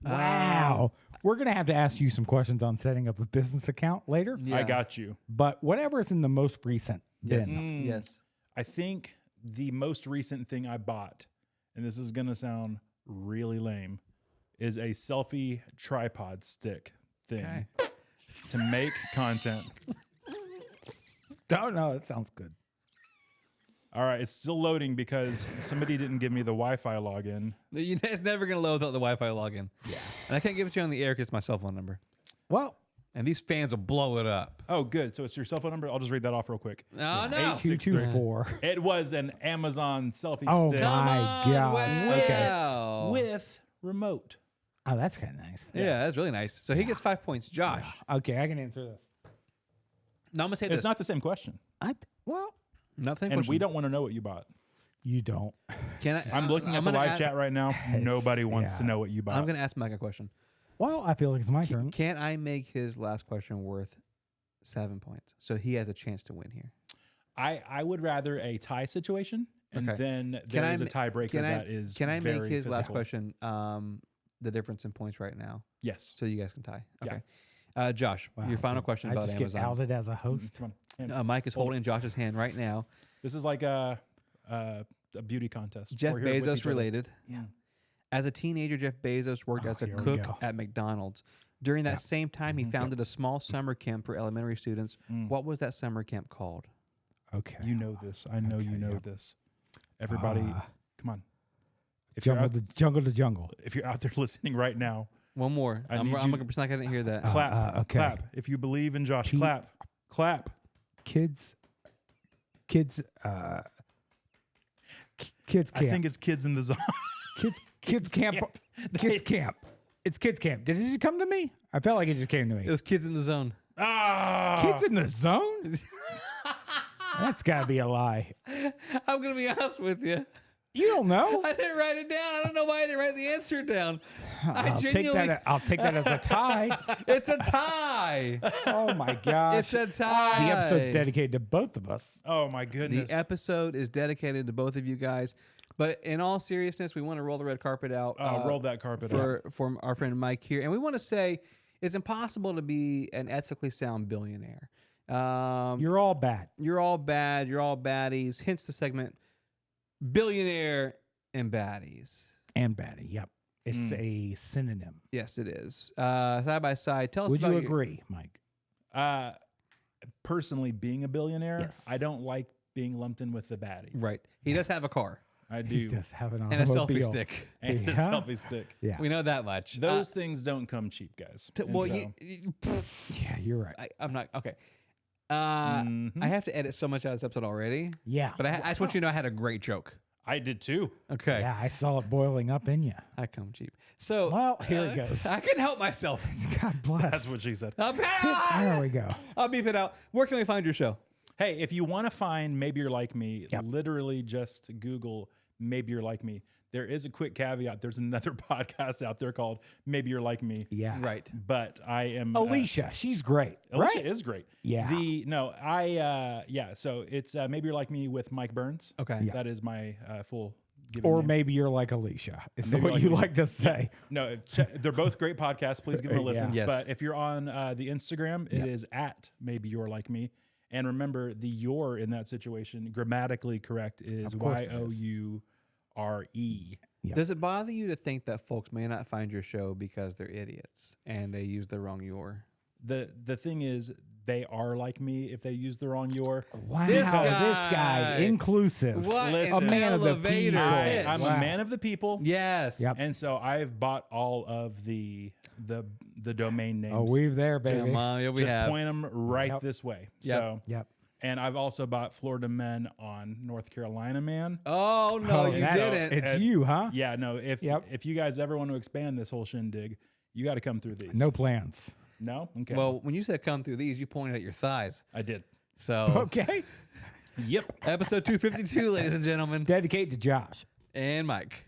C: Wow. We're going to have to ask you some questions on setting up a business account later.
A: Yeah.
B: I got you.
C: But whatever is in the most recent
A: Yes.
C: bin.
A: Yes.
B: I think the most recent thing I bought, and this is going to sound really lame, is a selfie tripod stick thing
A: Okay.
B: to make content.
C: Oh, no, that sounds good.
B: All right, it's still loading because somebody didn't give me the Wi-Fi login.
A: It's never going to load without the Wi-Fi login. Yeah. And I can't give it to you on the air because it's my cell phone number.
C: Well,
A: And these fans will blow it up.
B: Oh, good. So it's your cell phone number? I'll just read that off real quick.
A: Oh, no.
C: 224.
B: It was an Amazon selfie
C: Oh,
B: stick
C: my
A: Come on,
C: gosh.
A: wow.
B: with remote.
C: Oh, that's kind of nice.
A: Yeah, that's really nice. So he gets 5 points. Josh.
C: Okay, I can answer this.
A: No, I'm going to say this.
B: It's not the same question.
C: Well,
A: Not the same
B: And
A: question.
B: we don't want to know what you bought.
C: you don't.
A: Can I,
B: I'm looking at the
A: gonna
B: live
A: add-
B: chat right now. Nobody wants
C: yeah.
B: to know what you bought.
A: I'm going to ask Mike a question.
C: Well, I feel like it's my turn.
A: Can I make his last question worth 7 points? So he has a chance to win here.
B: I would rather a tie situation, and
A: Okay.
B: then
A: Can
B: there
A: I
B: is a
A: ma-
B: tiebreaker that is
A: Can I make
B: very
A: his last
B: physical.
A: question the difference in points right now
B: Yes.
A: so you guys can tie?
B: Yeah.
A: Okay. Josh,
C: Wow,
A: your final question
C: I
A: about
C: just
A: Amazon.
C: get outed as a host.
B: Come on. Hands.
A: Mike is holding Josh's hand right now.
B: This is like a beauty contest.
A: Jeff
B: We're here with
A: Bezos
B: each other.
A: related.
B: Yeah.
A: As a teenager, Jeff Bezos worked as a
C: here we
A: cook
C: go.
A: at McDonald's. During that same time, he founded a small summer camp for elementary students. What was that summer camp called?
C: Okay.
B: You know this. I know you know this. Everybody, come on. If
C: jungle to jungle.
B: if you're out there listening right now,
A: One more.
B: I
A: I'm
B: need
A: going
B: you-
A: to pretend like I didn't hear that.
B: clap.
C: okay.
B: Clap. If you believe in Josh,
C: Pete-
B: clap. Clap.
C: Kids kids camp.
B: I think it's kids in the zone.
C: kids camp. Kids camp. It's kids camp. Did it just come to me? I felt like it just came to
A: It
C: me.
A: was Kids in the Zone.
C: Kids in the zone? That's got to be a lie.
A: I'm going to be honest with you.
C: You don't know.
A: I didn't write it down. I don't know why I didn't write the answer down.
C: I'll take that as a tie.
A: It's a tie.
C: Oh my gosh.
A: It's a tie.
C: The episode's dedicated to both of us.
B: Oh my goodness.
A: The episode is dedicated to both of you guys. But in all seriousness, we want to roll the red carpet out.
B: Roll that carpet out.
A: For our friend Mike here. And we want to say it's impossible to be an ethically sound billionaire.
C: You're all bad.
A: You're all bad. You're all baddies. Hence the segment, Billionaire and Baddies.
C: And baddie, yep. It's a synonym.
A: Yes, it is. Side by side. Tell us
C: Would
A: about
C: you agree, Mike?
B: Personally, being a billionaire,
C: Yes.
B: I don't like being lumped in with the baddies.
A: Right. He does have a car
B: I
C: He
B: do.
C: does have an
A: and a selfie
C: automobile.
A: stick.
B: And a
C: Yeah.
B: selfie stick.
C: Yeah.
A: We know that much.
B: Those things don't come cheap, guys. And
A: Well,
B: so-
C: Yeah, you're right.
A: I'm not. Okay.
B: Mhm.
A: I have to edit so much out of this episode already.
C: Yeah.
A: But I just want you to know I had a great joke.
B: I did too.
A: Okay.
C: Yeah, I saw it boiling up in you.
A: I come cheap. So
C: Well, here it goes.
A: I couldn't help myself.
C: God bless.
B: That's what she said.
A: I'll
C: There we go.
A: beep it out. Where can we find your show?
B: Hey, if you want to find Maybe You're Like Me,
C: Yep.
B: literally just Google Maybe You're Like Me. There is a quick caveat. There's another podcast out there called Maybe You're Like Me.
C: Yeah.
A: Right.
B: But I am
C: Alicia, she's great.
B: Alicia
C: right?
B: is great.
C: Yeah.
B: So it's Maybe You're Like Me with Mike Burns.
A: Okay.
C: Yeah.
B: That is my full given
C: Or
B: name.
C: maybe you're like Alicia. It's
B: Maybe
C: what
B: like
C: you
B: Alicia.
C: like to say.
B: No, they're both great podcasts. Please give them a listen.
A: Yes.
B: But if you're on the Instagram, it is at Maybe You're Like Me. And remember, the "you're" in that situation, grammatically correct, is
C: Of course it is.
B: YOURE.
C: Yeah.
A: Does it bother you to think that folks may not find your show because they're idiots and they use the wrong your?
B: The thing is, they are like me if they use the wrong "your."
C: Wow,
A: This
C: this
A: guy.
C: guy, inclusive.
A: What
B: Listen.
A: an
C: A man of the
A: elevator
C: people.
A: pitch.
B: I'm
C: Wow.
B: a man of the people.
A: Yes.
C: Yep.
B: And so I've bought all of the domain names.
C: Oh, we've there, baby.
A: Come on, yeah, we
B: Just
A: have.
B: point them right
C: Yep.
B: this way.
A: Yep.
B: So,
C: Yep.
B: and I've also bought Florida Men on North Carolina Man.
A: Oh no,
C: Oh,
A: you
C: that-
A: didn't.
C: It's you, huh?
B: Yeah, no. If
C: Yep.
B: if you guys ever want to expand this whole shindig, you got to come through these.
C: No plans.
B: No. Okay.
A: Well, when you said come through these, you pointed at your thighs.
B: I did.
A: So
C: Okay.
B: Yep.
A: episode 252, ladies and gentlemen,
C: Dedicate to Josh.
A: and Mike.